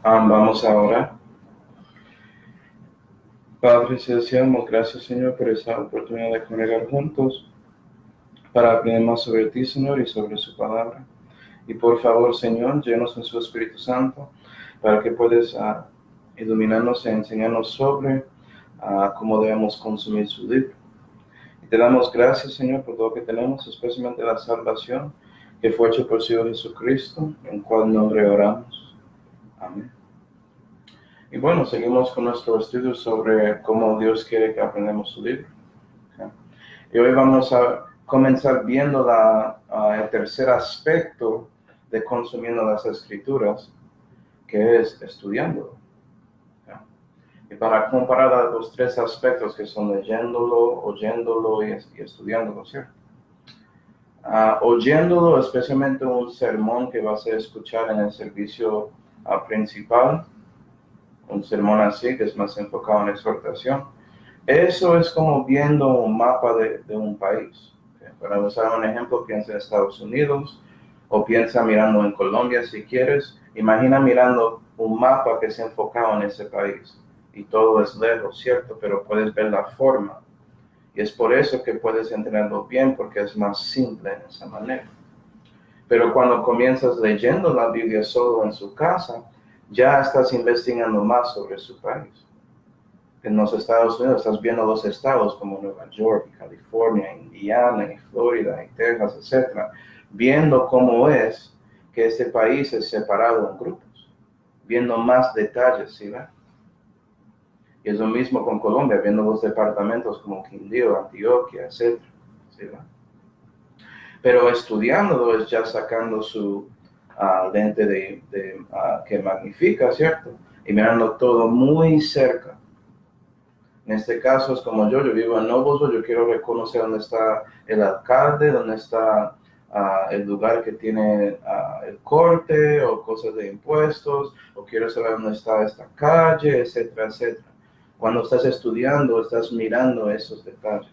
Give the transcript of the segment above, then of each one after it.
Vamos a orar. Padre Celestial, gracias, Señor, por esta oportunidad de congregar juntos para aprender más sobre ti, Señor, y sobre su palabra. Y por favor, Señor, llenos en su Espíritu Santo para que puedas iluminarnos y enseñarnos sobre cómo debemos consumir su libro. Y te damos gracias, Señor, por todo lo que tenemos, especialmente la salvación que fue hecho por Señor Jesucristo, en cual nombre oramos. Amén. Y bueno, seguimos con nuestro estudio sobre cómo Dios quiere que aprendamos su libro. ¿Okay? Y hoy vamos a comenzar viendo el tercer aspecto de consumiendo las Escrituras, que es estudiándolo. ¿Okay? Y para comparar los tres aspectos que son leyéndolo, oyéndolo y estudiándolo, ¿cierto? Oyéndolo, especialmente un sermón que vas a escuchar en el servicio principal, un sermón así que es más enfocado en exhortación. Eso es como viendo un mapa de un país. Para usar un ejemplo, piensa en Estados Unidos o piensa mirando en Colombia si quieres. Imagina mirando un mapa que es enfocado en ese país y todo es lejos, ¿cierto? Pero puedes ver la forma. Y es por eso que puedes entenderlo bien, porque es más simple en esa manera. Pero cuando comienzas leyendo la Biblia solo en su casa, ya estás investigando más sobre su país. En los Estados Unidos estás viendo los estados como Nueva York, California, Indiana, y Florida, y Texas, etc. Viendo cómo es que este país es separado en grupos, viendo más detalles, ¿sí? Y es lo mismo con Colombia, viendo los departamentos como Quindío, Antioquia, etc. ¿Sí? Pero estudiándolo es ya sacando su lente que magnifica, ¿cierto? Y mirando todo muy cerca. En este caso es como yo vivo en Noblesville, yo quiero reconocer dónde está el alcalde, dónde está el lugar que tiene el corte o cosas de impuestos, o quiero saber dónde está esta calle, etcétera, etcétera. Cuando estás estudiando, estás mirando esos detalles.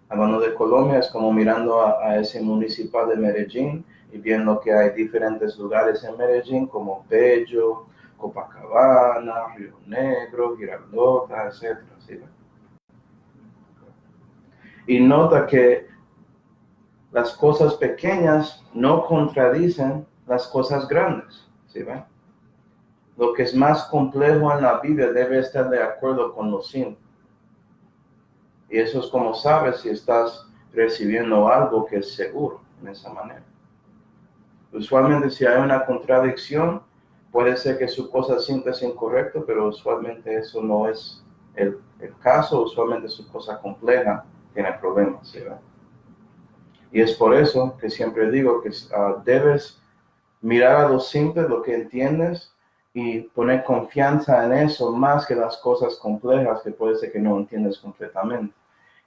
Hablando de Colombia, es como mirando a ese municipal de Medellín y viendo que hay diferentes lugares en Medellín como Bello, Copacabana, Río Negro, Girardota, etc. ¿Sí? Y nota que las cosas pequeñas no contradicen las cosas grandes. ¿Sí? Lo que es más complejo en la Biblia debe estar de acuerdo con lo simple. Y eso es como sabes si estás recibiendo algo que es seguro en esa manera. Usualmente si hay una contradicción, puede ser que su cosa simple es incorrecta, pero usualmente eso no es el caso. Usualmente su cosa compleja tiene problemas, ¿sí? Y es por eso que siempre digo que debes mirar a lo simple, lo que entiendes, y poner confianza en eso más que las cosas complejas que puede ser que no entiendes completamente.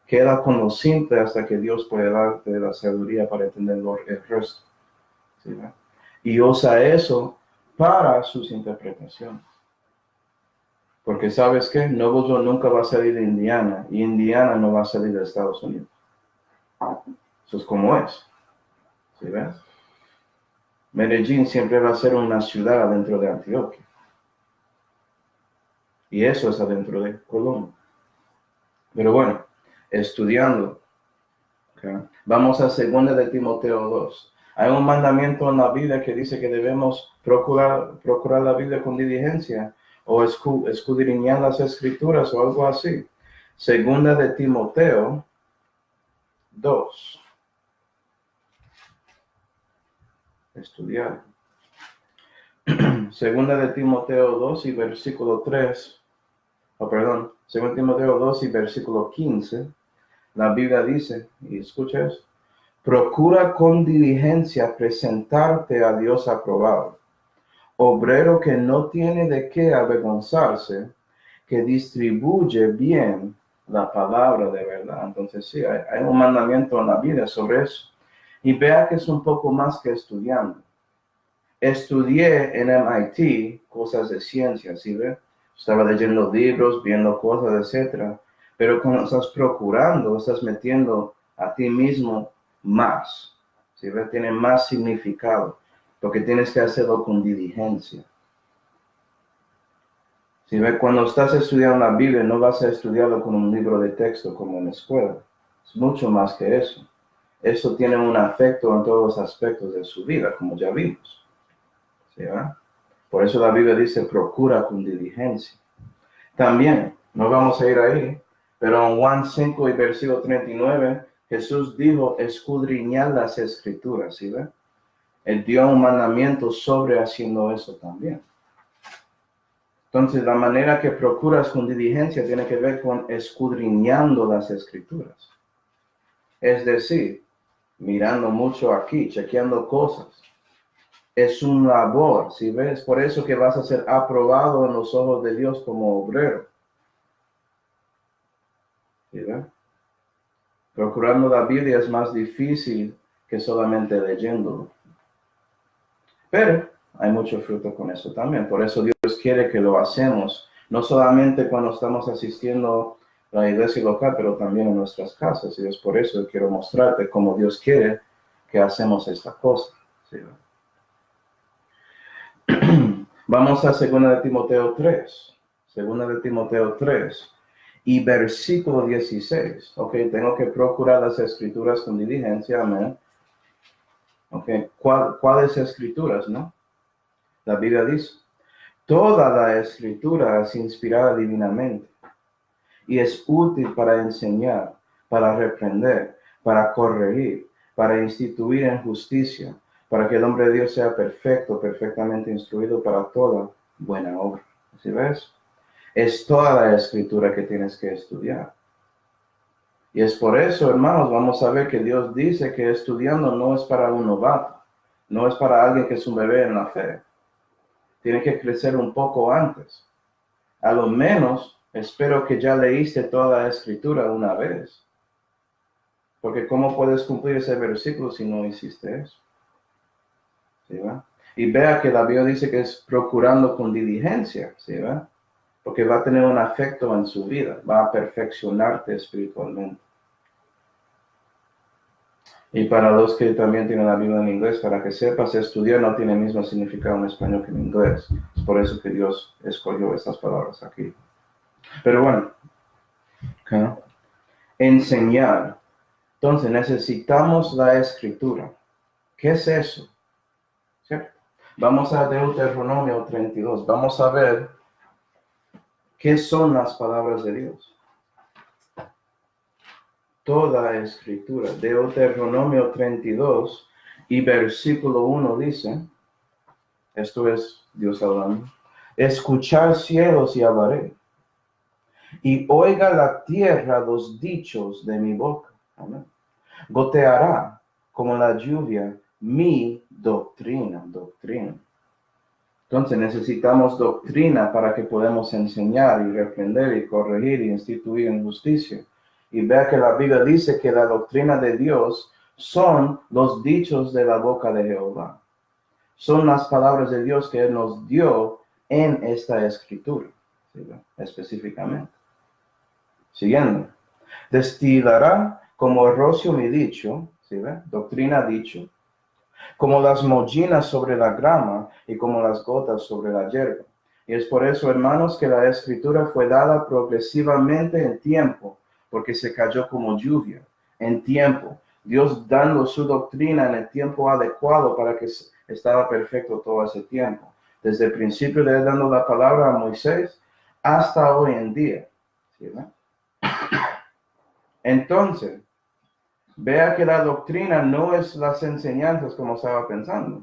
Queda con lo simple hasta que Dios puede darte la sabiduría para entender el resto. ¿Sí? Y usa eso para sus interpretaciones. Porque ¿sabes qué? Noblesville nunca va a salir de Indiana y Indiana no va a salir de Estados Unidos. Eso es como es. ¿Sí ves? Medellín siempre va a ser una ciudad adentro de Antioquia. Y eso es adentro de Colombia. Pero bueno, estudiando. ¿Okay? Vamos a 2 de Timoteo 2. Hay un mandamiento en la Biblia que dice que debemos procurar la Biblia con diligencia o escudriñar las Escrituras o algo así. 2 de Timoteo 2. Estudiar. 2 de Timoteo 2 y versículo 3. 2 de Timoteo 2 y versículo 15. La Biblia dice, y escuchas, procura con diligencia presentarte a Dios aprobado, obrero que no tiene de qué avergonzarse, que distribuye bien la palabra de verdad. Entonces sí, hay un mandamiento en la Biblia sobre eso. Y vea que es un poco más que estudiando. Estudié en MIT cosas de ciencia, ¿sí ve? Estaba leyendo libros, viendo cosas, etc. Pero cuando estás procurando, estás metiendo a ti mismo más. ¿Sí ve? Tiene más significado. Porque tienes que hacerlo con diligencia. Si ve, cuando estás estudiando la Biblia, no vas a estudiarlo con un libro de texto como en la escuela. Es mucho más que eso. Eso tiene un efecto en todos los aspectos de su vida, como ya vimos. ¿Sí, va? Por eso la Biblia dice, procura con diligencia. También, no vamos a ir ahí, pero en Juan 5 y versículo 39, Jesús dijo, escudriñar las escrituras, ¿sí ve? Él dio un mandamiento sobre haciendo eso también. Entonces, la manera que procuras con diligencia tiene que ver con escudriñando las escrituras. Es decir, mirando mucho aquí, chequeando cosas. Es un labor, ¿sí ves? Por eso que vas a ser aprobado en los ojos de Dios como obrero. ¿Sí ves? Procurando la Biblia es más difícil que solamente leyéndolo. Pero hay mucho fruto con eso también. Por eso Dios quiere que lo hacemos, no solamente cuando estamos asistiendo a la iglesia local, pero también en nuestras casas. Y es por eso que quiero mostrarte cómo Dios quiere que hacemos esta cosa. ¿Sí? Vamos a 2 de Timoteo 3. 2 de Timoteo 3 y versículo 16. Ok, tengo que procurar las escrituras con diligencia. Amén. Ok, ¿cuáles escrituras, no? La Biblia dice, toda la escritura es inspirada divinamente y es útil para enseñar, para reprender, para corregir, para instituir en justicia, para que el hombre de Dios sea perfecto, perfectamente instruido para toda buena obra. ¿Sí ves? Es toda la escritura que tienes que estudiar. Y es por eso, hermanos, vamos a ver que Dios dice que estudiando no es para un novato, no es para alguien que es un bebé en la fe. Tiene que crecer un poco antes. A lo menos, espero que ya leíste toda la escritura una vez. Porque ¿cómo puedes cumplir ese versículo si no hiciste eso? ¿Sí va? Y vea que la Biblia dice que es procurando con diligencia, ¿sí va? Porque va a tener un efecto en su vida, va a perfeccionarte espiritualmente. Y para los que también tienen la Biblia en inglés, para que sepas, estudiar no tiene el mismo significado en español que en inglés. Es por eso que Dios escogió estas palabras aquí. Pero bueno, ¿okay? Enseñar. Entonces necesitamos la escritura. ¿Qué es eso? ¿Cierto? Vamos a Deuteronomio 32. Vamos a ver qué son las palabras de Dios. Toda escritura. Deuteronomio 32 y versículo 1 dice, esto es Dios hablando, escuchar cielos y hablaré, y oiga la tierra los dichos de mi boca. Amén. Goteará como la lluvia mi doctrina. Entonces necesitamos doctrina para que podamos enseñar y reprender y corregir y instituir en justicia. Y vea que la Biblia dice que la doctrina de Dios son los dichos de la boca de Jehová. Son las palabras de Dios que Él nos dio en esta escritura, ¿sí? Específicamente. Siguiendo. Destilará como rocio mi dicho, ¿sí? Doctrina dicho, como las mollinas sobre la grama y como las gotas sobre la hierba. Y es por eso, hermanos, que la escritura fue dada progresivamente en tiempo, porque se cayó como lluvia en tiempo. Dios dando su doctrina en el tiempo adecuado para que estaba perfecto todo ese tiempo. Desde el principio de él dando la palabra a Moisés hasta hoy en día. ¿Sí, no? Entonces, vea que la doctrina no es las enseñanzas como estaba pensando,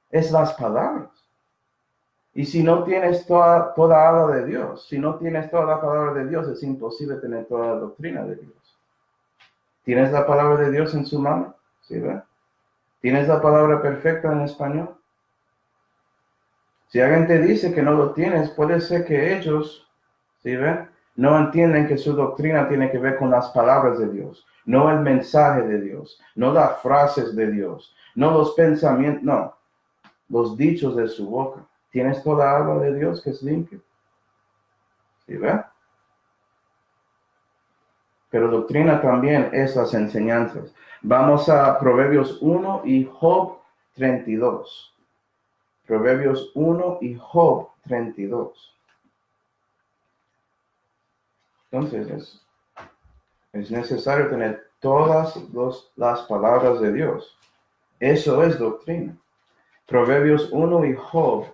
es las palabras. Y si no tienes toda habla de Dios, si no tienes toda la palabra de Dios, es imposible tener toda la doctrina de Dios. ¿Tienes la palabra de Dios en su mano? ¿Sí, ve? ¿Tienes la palabra perfecta en español? Si alguien te dice que no lo tienes, puede ser que ellos, ¿sí, ve? No entienden que su doctrina tiene que ver con las palabras de Dios, no el mensaje de Dios, no las frases de Dios, no los pensamientos, no, los dichos de su boca. ¿Tienes toda agua de Dios que es limpia? ¿Sí, ve? Pero doctrina también es las enseñanzas. Vamos a Proverbios 1 y Job 32. Proverbios 1 y Job 32. Entonces, es necesario tener todas las palabras de Dios. Eso es doctrina. Proverbios 1 y Job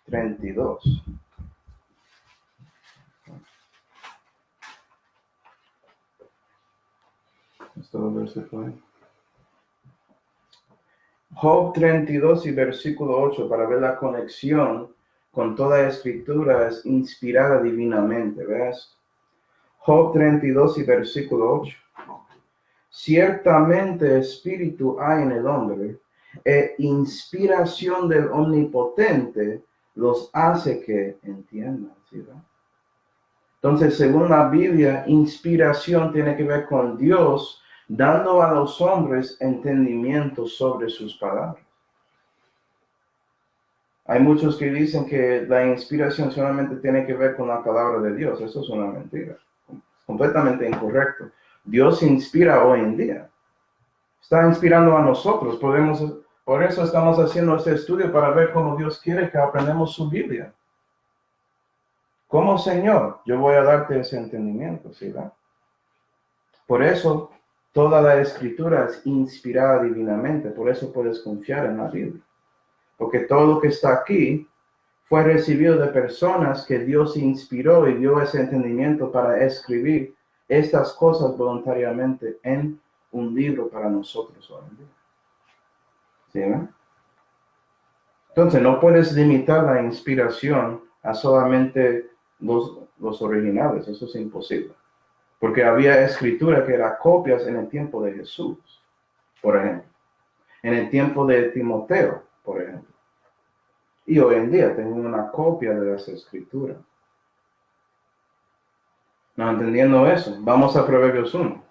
32. Job 32 y versículo 8, para ver la conexión con toda escritura es inspirada divinamente. ¿Ves? Job 32 y versículo 8. Ciertamente espíritu hay en el hombre, e inspiración del Omnipotente los hace que entiendan. ¿Sí, no? Entonces, según la Biblia, inspiración tiene que ver con Dios dando a los hombres entendimiento sobre sus palabras. Hay muchos que dicen que la inspiración solamente tiene que ver con la palabra de Dios. Eso es una mentira. Completamente incorrecto. Dios inspira hoy en día. Está inspirando a nosotros. Por eso estamos haciendo este estudio para ver cómo Dios quiere que aprendamos su Biblia. Como Señor, yo voy a darte ese entendimiento, ¿sí? ¿verdad? Por eso, toda la escritura es inspirada divinamente. Por eso puedes confiar en la Biblia. Porque todo lo que está aquí fue recibido de personas que Dios inspiró y dio ese entendimiento para escribir estas cosas voluntariamente en un libro para nosotros hoy en día. ¿Sí, no? Entonces, no puedes limitar la inspiración a solamente los originales. Eso es imposible. Porque había escritura que era copias en el tiempo de Jesús, por ejemplo. En el tiempo de Timoteo, por ejemplo. Y hoy en día tengo una copia de las escrituras. No entendiendo eso, vamos a Proverbios 1.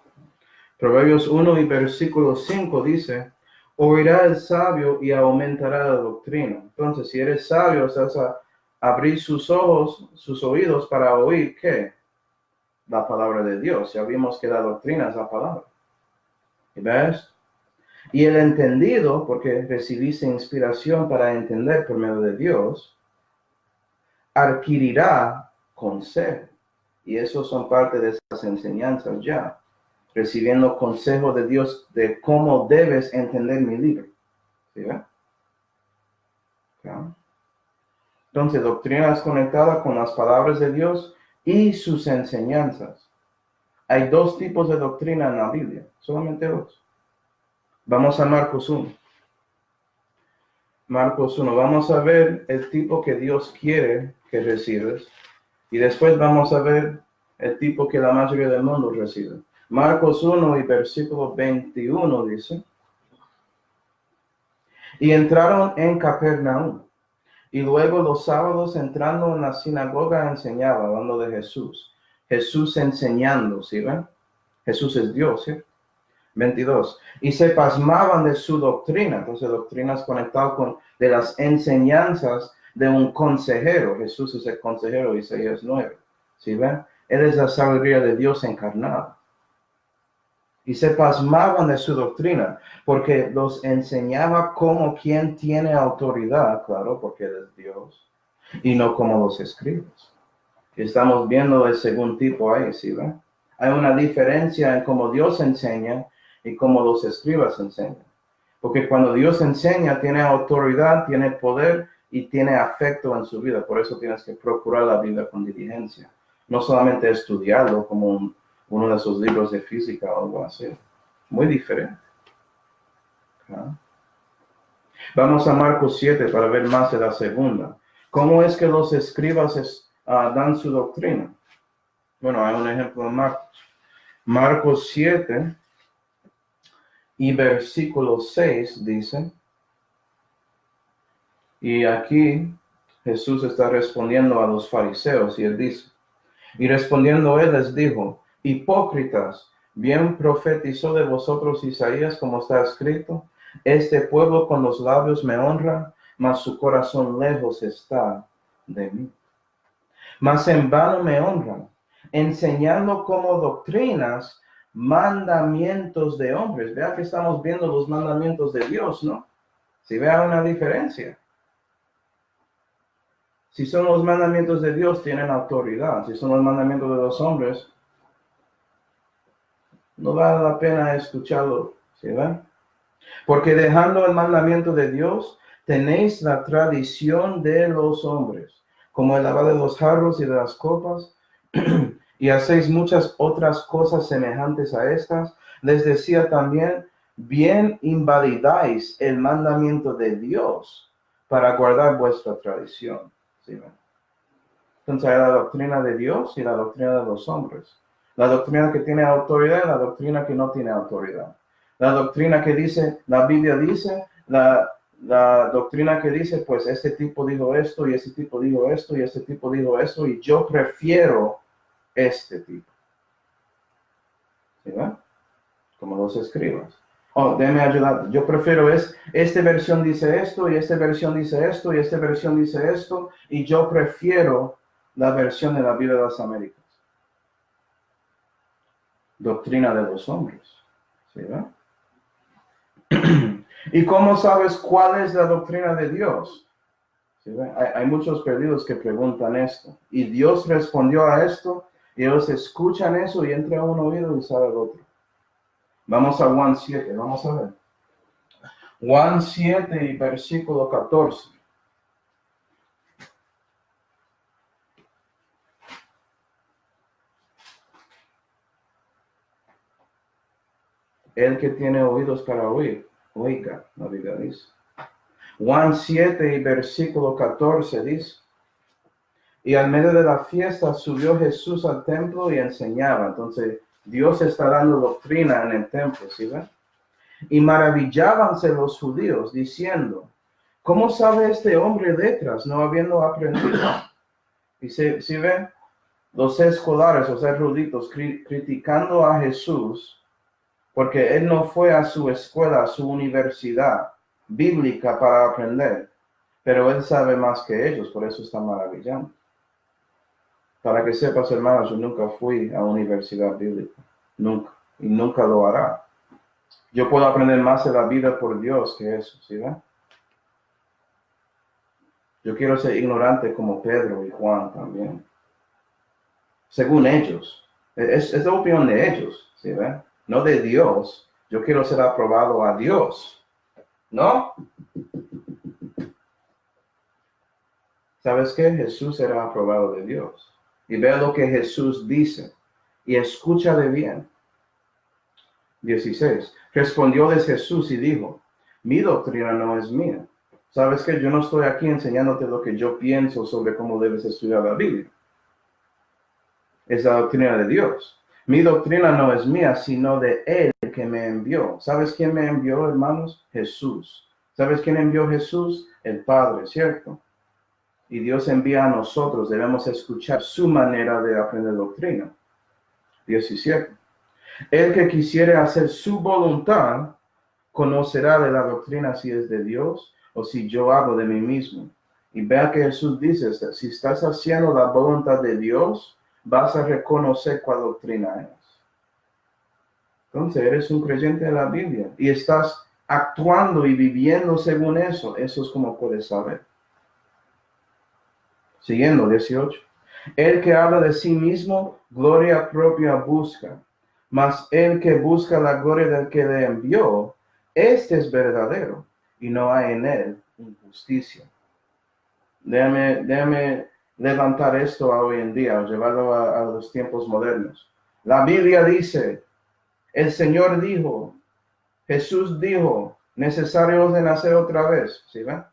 Proverbios 1 y versículo 5 dice, oirá el sabio y aumentará la doctrina. Entonces, si eres sabio, vas a abrir sus ojos, sus oídos para oír, ¿qué? La palabra de Dios. Ya vimos que la doctrina es la palabra. ¿Ves? Y el entendido, porque recibiste inspiración para entender por medio de Dios, adquirirá consejo. Y eso son parte de esas enseñanzas ya. Recibiendo consejo de Dios de cómo debes entender mi libro. ¿Sí ve? ¿Ja? Entonces, doctrina es conectada con las palabras de Dios y sus enseñanzas. Hay dos tipos de doctrina en la Biblia, solamente dos. Vamos a Marcos 1. Marcos 1. Vamos a ver el tipo que Dios quiere que recibes. Y después vamos a ver el tipo que la mayoría del mundo recibe. Marcos 1 y versículo 21 dice, y entraron en Capernaum, y luego los sábados entrando en la sinagoga enseñaba, hablando de Jesús. Jesús enseñando, ¿sí ven? Jesús es Dios, ¿sí? 22. Y se pasmaban de su doctrina. Entonces, doctrinas conectadas con de las enseñanzas de un consejero. Jesús es el consejero, Isaías 9. ¿Sí ven? Él es la sabiduría de Dios encarnada. Y se pasmaban de su doctrina, porque los enseñaba como quien tiene autoridad, claro, porque él es Dios, y no como los escribas. Estamos viendo el segundo tipo ahí, ¿sí ven? Hay una diferencia en cómo Dios enseña y cómo los escribas enseñan. Porque cuando Dios enseña, tiene autoridad, tiene poder y tiene afecto en su vida. Por eso tienes que procurar la Biblia con diligencia. No solamente estudiarlo como uno de esos libros de física o algo así. Muy diferente. ¿Ah? Vamos a Marcos 7 para ver más de la segunda. ¿Cómo es que los escribas dan su doctrina? Bueno, hay un ejemplo en Marcos. Marcos 7 y versículo 6 dice, y aquí Jesús está respondiendo a los fariseos y él dice, y respondiendo él les dijo, hipócritas, bien profetizó de vosotros Isaías como está escrito, este pueblo con los labios me honra, mas su corazón lejos está de mí. Mas en vano me honran, enseñando como doctrinas mandamientos de hombres. Vea que estamos viendo los mandamientos de Dios, ¿no? Si vea una diferencia. Si son los mandamientos de Dios, tienen autoridad. Si son los mandamientos de los hombres, No vale la pena escucharlo, ¿sí ven? Porque dejando el mandamiento de Dios, tenéis la tradición de los hombres, como el lavar de los jarros y de las copas, y hacéis muchas otras cosas semejantes a estas. Les decía también, bien invalidáis el mandamiento de Dios para guardar vuestra tradición. ¿Sí ven? Entonces hay la doctrina de Dios y la doctrina de los hombres. La doctrina que tiene autoridad y la doctrina que no tiene autoridad. La doctrina que dice, la Biblia dice, la doctrina que dice, pues este tipo dijo esto y este tipo dijo esto y este tipo dijo esto y yo prefiero este tipo. ¿Sí, va? Como los escribas. Oh, déme ayudar. Yo prefiero esta versión dice esto y esta versión dice esto y esta versión dice esto y yo prefiero la versión de la Biblia de las Américas. Doctrina de los hombres. ¿Sí, va? ¿Y cómo sabes cuál es la doctrina de Dios? ¿Sí, va? Hay muchos perdidos que preguntan esto. Y Dios respondió a esto y ellos escuchan eso y entra a un oído y sale al otro. Vamos a Juan 7, vamos a ver. Juan 7 y versículo 14. El que tiene oídos para oír, oiga, la Biblia dice. Juan 7 y versículo 14 dice, y al medio de la fiesta subió Jesús al templo y enseñaba. Entonces, Dios está dando doctrina en el templo, ¿sí ven? Y maravillábanse los judíos diciendo, ¿cómo sabe este hombre letras no habiendo aprendido? Y si ven, los escolares, los eruditos, criticando a Jesús, porque él no fue a su escuela, a su universidad bíblica para aprender, pero él sabe más que ellos, por eso está maravillando. Para que sepas, hermanos, yo nunca fui a universidad bíblica, nunca, y nunca lo hará. Yo puedo aprender más de la vida por Dios que eso, ¿sí ven? Yo quiero ser ignorante como Pedro y Juan también. Según ellos. Es la opinión de ellos, ¿sí ven? No de Dios. Yo quiero ser aprobado a Dios, ¿no? ¿Sabes qué? Jesús era aprobado de Dios. Y ve lo que Jesús dice. Y escúchale bien. 16. Respondióles Jesús y dijo, mi doctrina no es mía. ¿Sabes qué? Yo no estoy aquí enseñándote lo que yo pienso sobre cómo debes estudiar la Biblia. Es la doctrina de Dios. Mi doctrina no es mía, sino de Él que me envió. ¿Sabes quién me envió, hermanos? Jesús. ¿Sabes quién envió Jesús? El Padre, ¿cierto? Y Dios envía a nosotros, debemos escuchar su manera de aprender doctrina. 17. El que quisiere hacer su voluntad, conocerá de la doctrina si es de Dios o si yo hablo de mí mismo. Y vea que Jesús dice, si estás haciendo la voluntad de Dios, vas a reconocer cuál doctrina es. Entonces, eres un creyente de la Biblia y estás actuando y viviendo según eso. Eso es como puedes saber. Siguiendo, 18. El que habla de sí mismo, gloria propia busca. Mas el que busca la gloria del que le envió, este es verdadero, y no hay en él injusticia. Déjame levantar esto a hoy en día, o llevarlo a los tiempos modernos. La Biblia dice, el Señor dijo, Jesús dijo, necesario es de nacer otra vez. ¿Sí ven?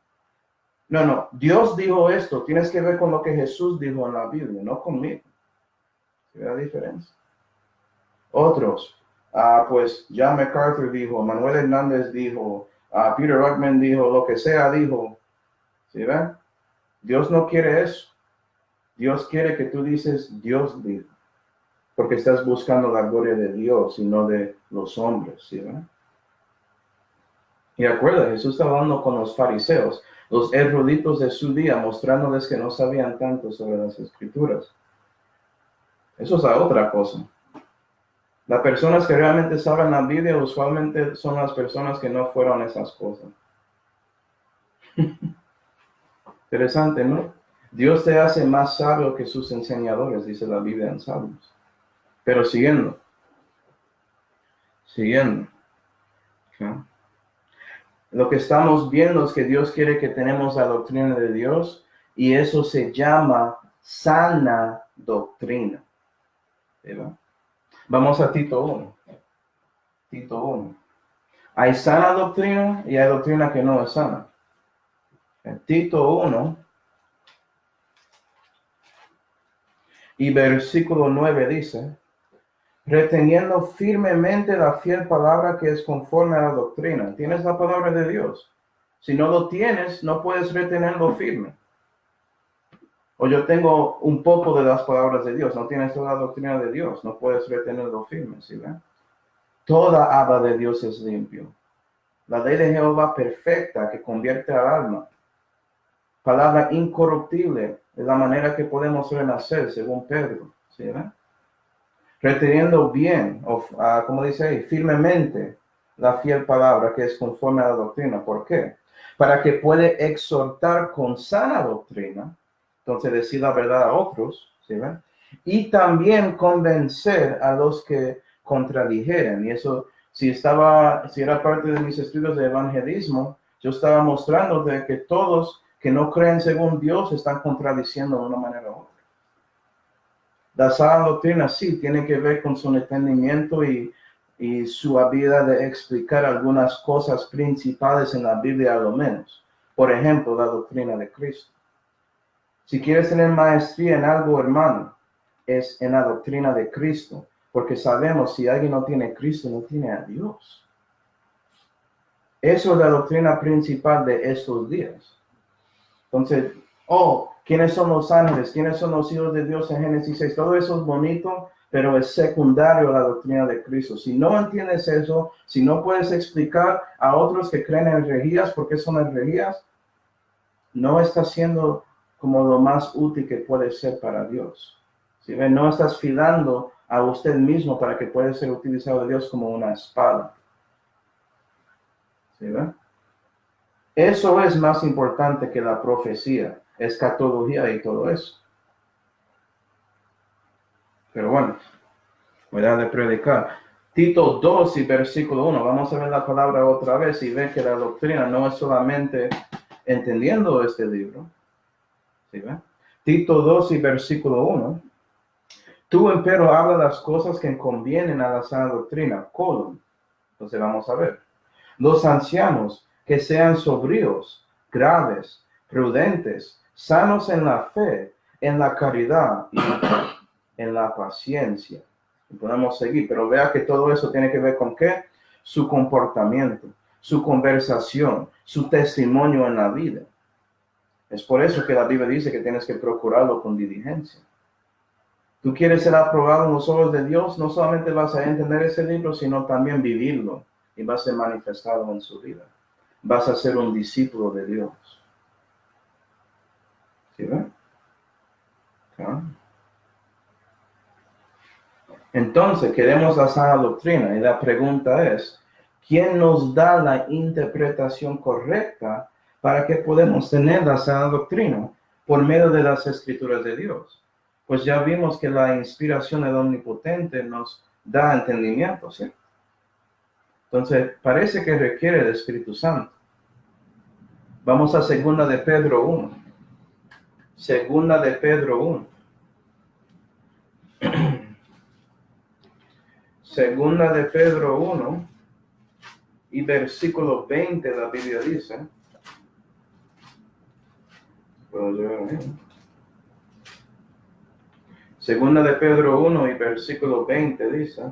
No, Dios dijo esto, tienes que ver con lo que Jesús dijo en la Biblia, no conmigo. ¿Sí ve la diferencia? Otros, pues John MacArthur dijo, Manuel Hernández dijo, Peter Ruckman dijo, lo que sea dijo. ¿Sí ven? Dios no quiere eso. Dios quiere que tú dices, Dios dijo. Porque estás buscando la gloria de Dios y no de los hombres. ¿Sí ven? Y recuerda, Jesús estaba hablando con los fariseos, los eruditos de su día, mostrándoles que no sabían tanto sobre las escrituras. Eso es otra cosa. Las personas que realmente saben la Biblia usualmente son las personas que no fueron esas cosas. Interesante, ¿no? Dios te hace más sabio que sus enseñadores, dice la Biblia en Salmos. Pero siguiendo. Siguiendo. ¿Ok? Lo que estamos viendo es que Dios quiere que tenemos la doctrina de Dios y eso se llama sana doctrina. ¿Verdad? Vamos a Tito 1. Tito 1. Hay sana doctrina y hay doctrina que no es sana. En Tito 1 y versículo 9 dice, reteniendo firmemente la fiel palabra que es conforme a la doctrina. ¿Tienes la palabra de Dios? Si no lo tienes, no puedes retenerlo firme. O yo tengo un poco de las palabras de Dios, no tienes toda la doctrina de Dios, no puedes retenerlo firme, ¿sí ven? Toda habla de Dios es limpio. La ley de Jehová perfecta que convierte al alma. Palabra incorruptible es la manera que podemos renacer, según Pedro, ¿sí ven? Reteniendo bien, como dice ahí, firmemente la fiel palabra que es conforme a la doctrina. ¿Por qué? Para que puede exhortar con sana doctrina, entonces decir la verdad a otros, ¿sí ven? Y también convencer a los que contradijeren. Y eso, si era parte de mis estudios de evangelismo, yo estaba mostrando de que todos que no creen según Dios están contradiciendo de una manera u otra. La sana doctrina sí tiene que ver con su entendimiento y su habilidad de explicar algunas cosas principales en la Biblia, a lo menos. Por ejemplo, la doctrina de Cristo. Si quieres tener maestría en algo, hermano, es en la doctrina de Cristo, porque sabemos si alguien no tiene Cristo, no tiene a Dios. Eso es la doctrina principal de estos días. Entonces, ¿quiénes son los ángeles? ¿Quiénes son los hijos de Dios en Génesis 6? Todo eso es bonito, pero es secundario a la doctrina de Cristo. Si no entiendes eso, si no puedes explicar a otros que creen en herejías por qué son herejías, no está siendo como lo más útil que puede ser para Dios. ¿Sí ven? No estás filando a usted mismo para que pueda ser utilizado de Dios como una espada. ¿Sí ven? Eso es más importante que la profecía, escatología y todo eso. Pero bueno, voy a dar de predicar. Tito 2 y versículo 1. Vamos a ver la palabra otra vez y ver que la doctrina no es solamente entendiendo este libro. ¿Sí ven? Tito 2 y versículo 1. Tú, empero, habla las cosas que convienen a la sana doctrina. Colon. Entonces vamos a ver. Los ancianos que sean sobrios, graves, prudentes, sanos en la fe, en la caridad y en la paciencia. Y podemos seguir, pero vea que todo eso tiene que ver con ¿qué? Su comportamiento, su conversación, su testimonio en la vida. Es por eso que la Biblia dice que tienes que procurarlo con diligencia. Tú quieres ser aprobado en los ojos de Dios, no solamente vas a entender ese libro, sino también vivirlo y vas a ser manifestado en su vida. Vas a ser un discípulo de Dios. ¿Sí ven? ¿Ah? Entonces, queremos la sana doctrina y la pregunta es, ¿quién nos da la interpretación correcta para que podamos tener la sana doctrina por medio de las escrituras de Dios? Pues ya vimos que la inspiración del Omnipotente nos da entendimiento, ¿sí? Entonces, parece que requiere el Espíritu Santo. Vamos a 2 de Pedro 1. 2 de Pedro 1. 2 de Pedro 1 y versículo 20, la Biblia dice. ¿Puedo llevar ahí? 2 de Pedro 1 y versículo 20 dice,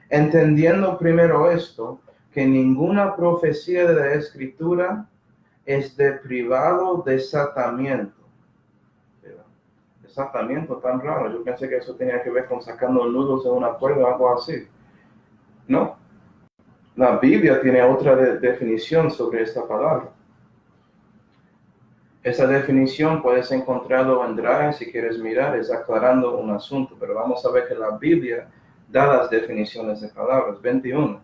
entendiendo primero esto, que ninguna profecía de la Escritura es de privado desatamiento. Desatamiento tan raro. Yo pensé que eso tenía que ver con sacando nudos de una cuerda o algo así. No. La Biblia tiene otra definición sobre esta palabra. Esa definición puedes encontrarlo en Drive si quieres mirar, es aclarando un asunto, pero vamos a ver que la Biblia da las definiciones de palabras. 21.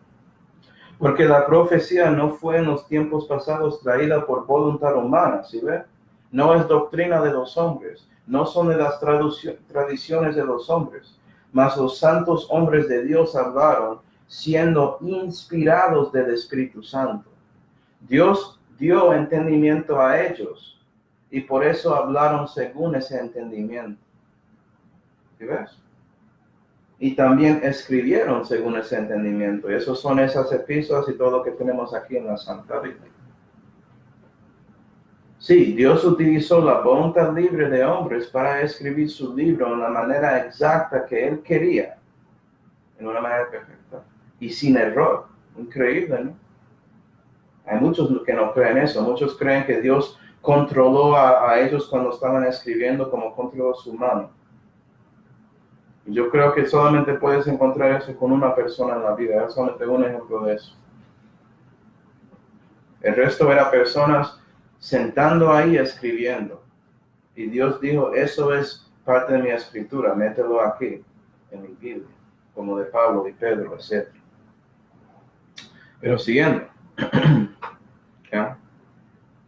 Porque la profecía no fue en los tiempos pasados traída por voluntad humana, ¿sí ve? No es doctrina de los hombres, no son de las tradiciones de los hombres, mas los santos hombres de Dios hablaron siendo inspirados del Espíritu Santo. Dios dio entendimiento a ellos y por eso hablaron según ese entendimiento. ¿Sí ves? Y también escribieron según ese entendimiento. Y esos son esas epístolas y todo lo que tenemos aquí en la Santa Biblia. Sí, Dios utilizó la voluntad libre de hombres para escribir su libro en la manera exacta que Él quería, en una manera perfecta y sin error. Increíble, ¿no? Hay muchos que no creen eso. Muchos creen que Dios controló a ellos cuando estaban escribiendo como controló su mano. Yo creo que solamente puedes encontrar eso con una persona en la vida. Es solamente un ejemplo de eso. El resto era personas sentando ahí escribiendo. Y Dios dijo, eso es parte de mi escritura, mételo aquí, en mi Biblia, como de Pablo y Pedro, etc. Pero siguiendo. ¿Ya?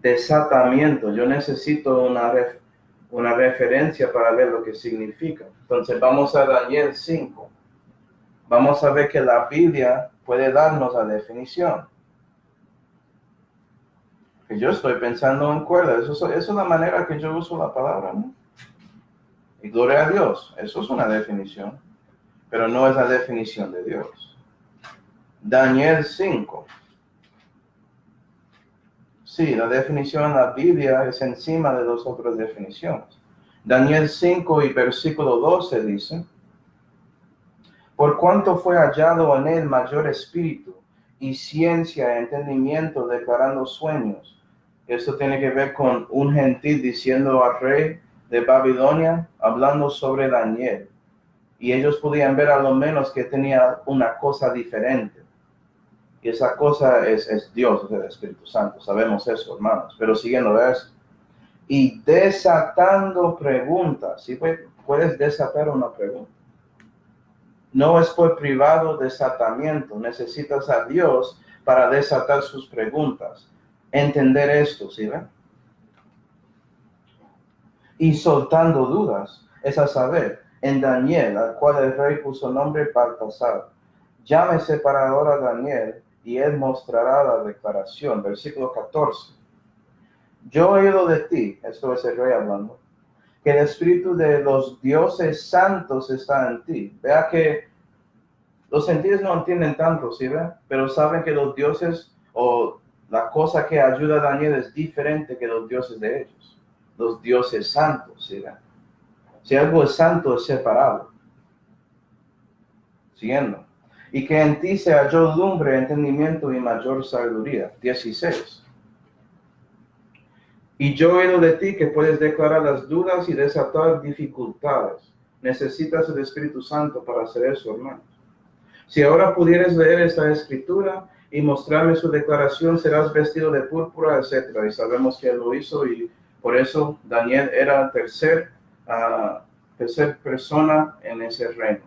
Desatamiento. Yo necesito una referencia para ver lo que significa. Entonces vamos a Daniel 5. Vamos a ver que la Biblia puede darnos la definición. Que yo estoy pensando en cuerda. Eso es la manera que yo uso la palabra, ¿no? Y gloria a Dios. Eso es una definición. Pero no es la definición de Dios. Daniel 5. Sí, la definición en la Biblia es encima de las otras definiciones. Daniel 5 y versículo 12 dice, por cuanto fue hallado en él mayor espíritu y ciencia e entendimiento declarando sueños. Esto tiene que ver con un gentil diciendo al rey de Babilonia, hablando sobre Daniel. Y ellos podían ver a lo menos que tenía una cosa diferente. Y esa cosa es Dios, es el Espíritu Santo. Sabemos eso, hermanos. Pero siguiendo eso. Y desatando preguntas. ¿Sí? Puedes desatar una pregunta. No es por privado desatamiento. Necesitas a Dios para desatar sus preguntas. Entender esto, ¿sí ven? Y soltando dudas. Es a saber, en Daniel, al cual el rey puso nombre Baltasar. Llámese para ahora Daniel, y él mostrará la declaración. Versículo 14. Yo he oído de ti, esto es el rey hablando, que el espíritu de los dioses santos está en ti. Vea que los gentiles no entienden tanto, ¿sí ve? Pero saben que los dioses o la cosa que ayuda a Daniel es diferente que los dioses de ellos. Los dioses santos, ¿sí ve? Si algo es santo, es separado. Siguiendo. Y que en ti se halló lumbre, entendimiento y mayor sabiduría. 16. Y yo he oído de ti que puedes declarar las dudas y desatar dificultades. Necesitas el Espíritu Santo para hacer eso, hermanos. Si ahora pudieras leer esta escritura y mostrarme su declaración, serás vestido de púrpura, etc. Y sabemos que él lo hizo y por eso Daniel era tercer persona en ese reino.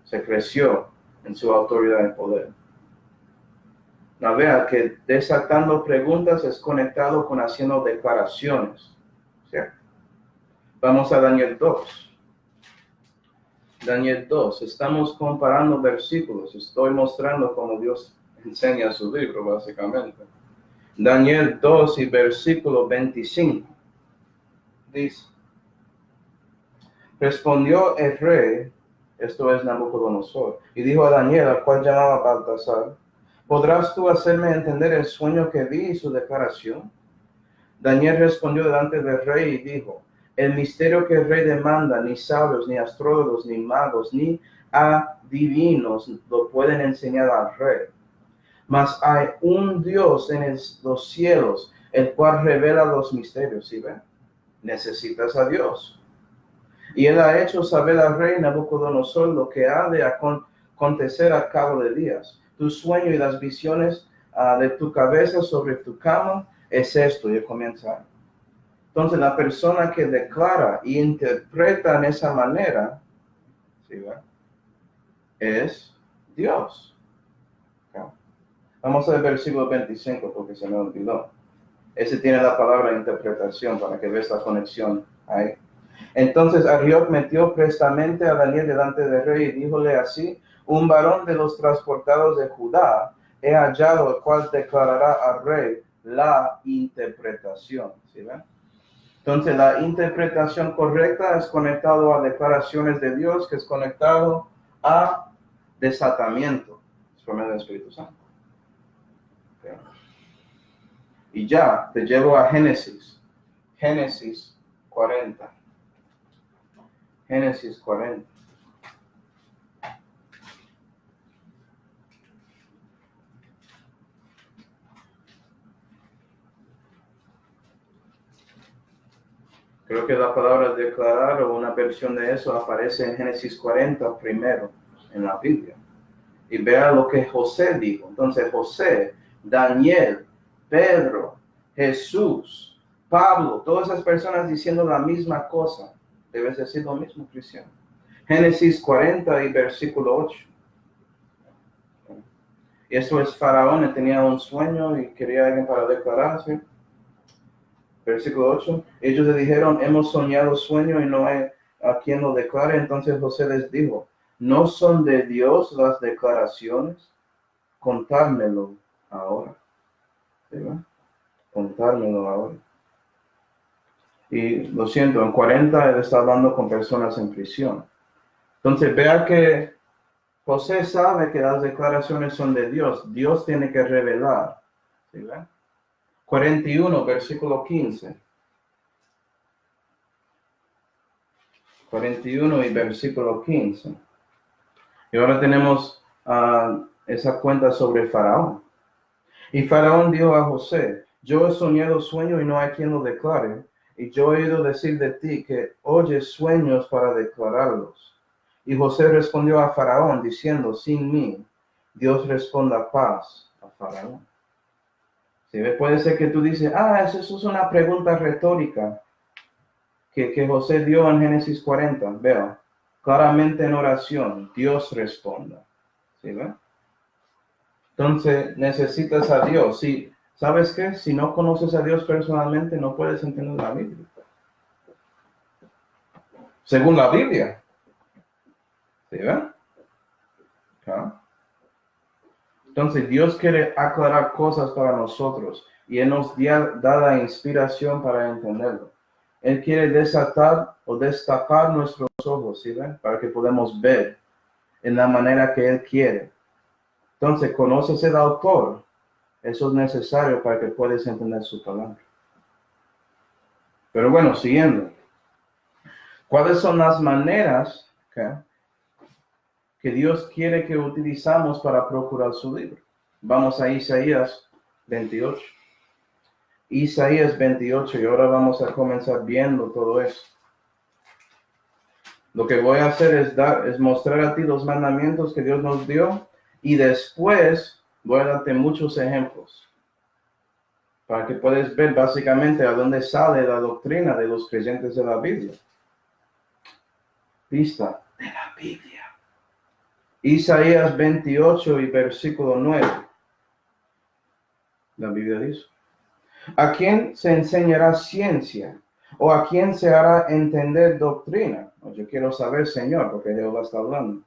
Se creció en su autoridad y poder. No, vea que desatando preguntas es conectado con haciendo declaraciones. ¿Cierto? Vamos a Daniel 2. Daniel 2. Estamos comparando versículos. Estoy mostrando cómo Dios enseña su libro, básicamente. Daniel 2 y versículo 25. Dice, respondió el rey, esto es Nabucodonosor, y dijo a Daniel, al cual llamaba Baltasar, ¿podrás tú hacerme entender el sueño que vi y su declaración? Daniel respondió delante del rey y dijo, el misterio que el rey demanda, ni sabios, ni astrólogos, ni magos, ni adivinos lo pueden enseñar al rey. Mas hay un Dios en los cielos, el cual revela los misterios, ¿sí ven? Necesitas a Dios. Y él ha hecho saber al rey Nabucodonosor lo que ha de acontecer al cabo de días. Tu sueño y las visiones de tu cabeza sobre tu cama es esto. Y comienza. Entonces la persona que declara y interpreta en esa manera, ¿sí, va? Es Dios. ¿Okay? Vamos al versículo 25 porque se me olvidó. Ese tiene la palabra interpretación para que veas la conexión ahí. Entonces Arioc metió prestamente a Daniel delante del rey y díjole así, un varón de los transportados de Judá, he hallado el cual declarará al rey la interpretación. ¿Sí ven? Entonces, la interpretación correcta es conectado a declaraciones de Dios, que es conectado a desatamiento, por medio del Espíritu Santo. Okay. Y ya, te llevo a Génesis 40. Génesis 40. Creo que la palabra declarar o una versión de eso aparece en Génesis 40 primero en la Biblia. Y vea lo que José dijo. Entonces José, Daniel, Pedro, Jesús, Pablo, todas esas personas diciendo la misma cosa. Debes decir lo mismo, cristiano. Génesis 40 y versículo 8. Y eso es Faraón, tenía un sueño y quería alguien para declararse. Versículo 8. Ellos le dijeron, hemos soñado sueño y no hay a quien lo declare. Entonces José les dijo, ¿no son de Dios las declaraciones? Contármelo ahora. ¿Sí, no? Contármelo ahora. Y lo siento, en 40 él está hablando con personas en prisión. Entonces vea que José sabe que las declaraciones son de Dios. Dios tiene que revelar. ¿Sí, ven? 41, versículo 15. 41 y versículo 15. Y ahora tenemos esa cuenta sobre Faraón. Y Faraón dijo a José, yo he soñado sueño y no hay quien lo declare. Y yo he oído decir de ti que oyes sueños para declararlos. Y José respondió a Faraón diciendo, sin mí, Dios responda paz a Faraón. ¿Sí? Puede ser que tú dices, eso es una pregunta retórica que José dio en Génesis 40. Vea, claramente en oración, Dios responda. ¿Sí, ve? Entonces, necesitas a Dios. Sí, ¿sabes qué? Si no conoces a Dios personalmente, no puedes entender la Biblia. Según la Biblia. ¿Sí, ve? Entonces, Dios quiere aclarar cosas para nosotros y Él nos da la inspiración para entenderlo. Él quiere desatar o destapar nuestros ojos, ¿sí ven? Para que podamos ver en la manera que Él quiere. Entonces, conoces el autor. Eso es necesario para que puedas entender su palabra. Pero bueno, siguiendo. ¿Cuáles son las maneras que Dios quiere que utilizamos para procurar su libro? Vamos a Isaías 28. Isaías 28, y ahora vamos a comenzar viendo todo eso. Lo que voy a hacer es mostrar a ti los mandamientos que Dios nos dio, y después voy a darte muchos ejemplos para que puedas ver básicamente a dónde sale la doctrina de los creyentes de la Biblia. Vista de la Biblia. Isaías 28 y versículo 9. La Biblia dice, ¿a quién se enseñará ciencia? ¿O a quién se hará entender doctrina? Yo quiero saber, Señor, porque Jehová está hablando.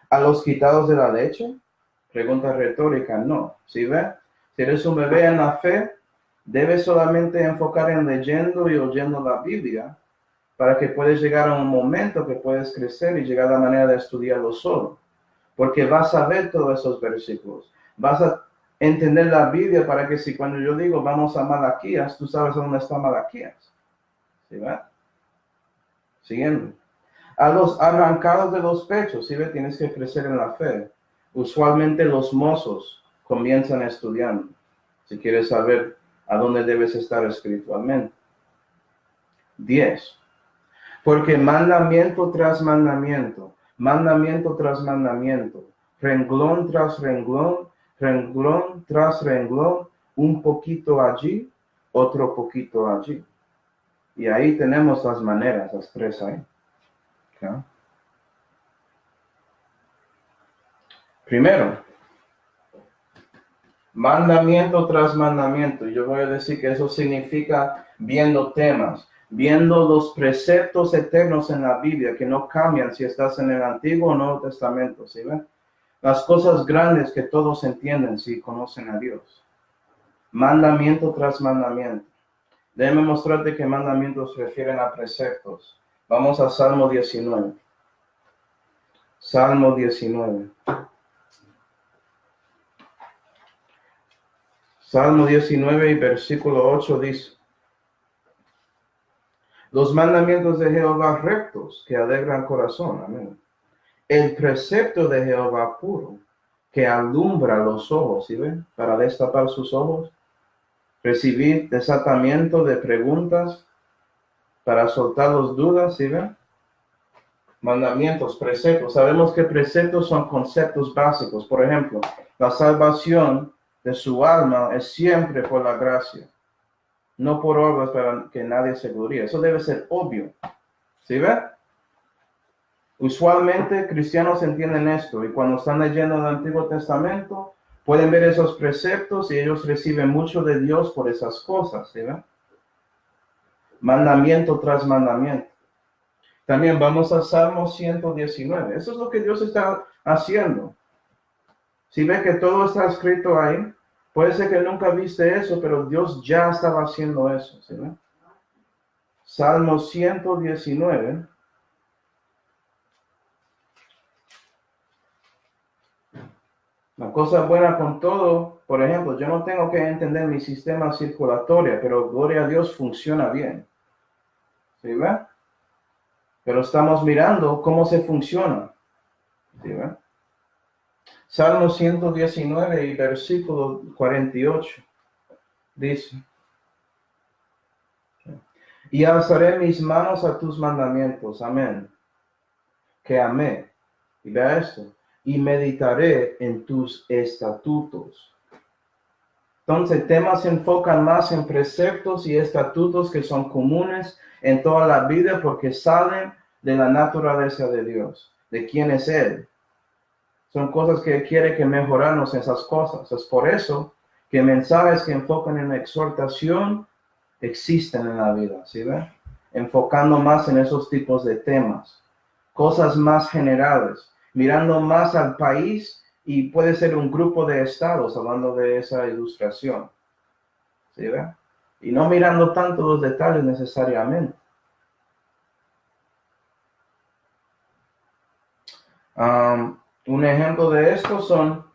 ¿A los quitados de la leche? Pregunta retórica, no. ¿Sí ve? Si eres un bebé en la fe, debes solamente enfocar en leyendo y oyendo la Biblia para que puedas llegar a un momento que puedes crecer y llegar a la manera de estudiarlo solo. Porque vas a ver todos esos versículos. Vas a entender la Biblia para que si cuando yo digo vamos a Malaquías, tú sabes dónde está Malaquías. ¿Sí ve? Siguiendo. A los arrancados de los pechos, ¿sí ve? Tienes que crecer en la fe. Usualmente los mozos comienzan estudiando. Si quieres saber a dónde debes estar espiritualmente. 10. Porque mandamiento tras mandamiento, mandamiento tras mandamiento, renglón tras renglón, renglón tras renglón, un poquito allí, otro poquito allí. Y ahí tenemos las maneras, las tres ahí. ¿Okay? Primero, mandamiento tras mandamiento. Yo voy a decir que eso significa viendo temas, viendo los preceptos eternos en la Biblia que no cambian si estás en el Antiguo o Nuevo Testamento, ¿sí ven? Las cosas grandes que todos entienden si conocen a Dios. Mandamiento tras mandamiento. Déjame mostrarte que mandamientos refieren a preceptos. Vamos a Salmo 19. Salmo 19. Salmo 19 y versículo 8 dice: los mandamientos de Jehová rectos, que alegran corazón. Amén. El precepto de Jehová puro, que alumbra los ojos. ¿Sí ven? Para destapar sus ojos. Recibir desatamiento de preguntas para soltar las dudas. ¿Sí ven? Mandamientos, preceptos. Sabemos que preceptos son conceptos básicos. Por ejemplo, la salvación de su alma es siempre por la gracia, no por obras para que nadie se gloríe. Eso debe ser obvio. ¿Sí ve? Usualmente cristianos entienden esto y cuando están leyendo el Antiguo Testamento pueden ver esos preceptos y ellos reciben mucho de Dios por esas cosas. ¿Sí ve? Mandamiento tras mandamiento. También vamos a Salmo 119. Eso es lo que Dios está haciendo. Si ve que todo está escrito ahí, puede ser que nunca viste eso, pero Dios ya estaba haciendo eso. ¿Sí ve? Salmo 119. La cosa buena con todo, por ejemplo, yo no tengo que entender mi sistema circulatorio, pero gloria a Dios funciona bien. ¿Sí ve? Pero estamos mirando cómo se funciona. ¿Sí ve? Salmo 119 y versículo 48 dice: y alzaré mis manos a tus mandamientos. Amén. Que amé. Y vea esto. Y meditaré en tus estatutos. Entonces, temas se enfocan más en preceptos y estatutos que son comunes en toda la vida porque salen de la naturaleza de Dios, de quién es Él. Son cosas que quiere que mejorarnos esas cosas. Es por eso que mensajes que enfocan en la exhortación existen en la vida, ¿sí ve? Enfocando más en esos tipos de temas, cosas más generales, mirando más al país y puede ser un grupo de estados hablando de esa ilustración, ¿sí ve? Y no mirando tanto los detalles necesariamente. Un ejemplo de esto son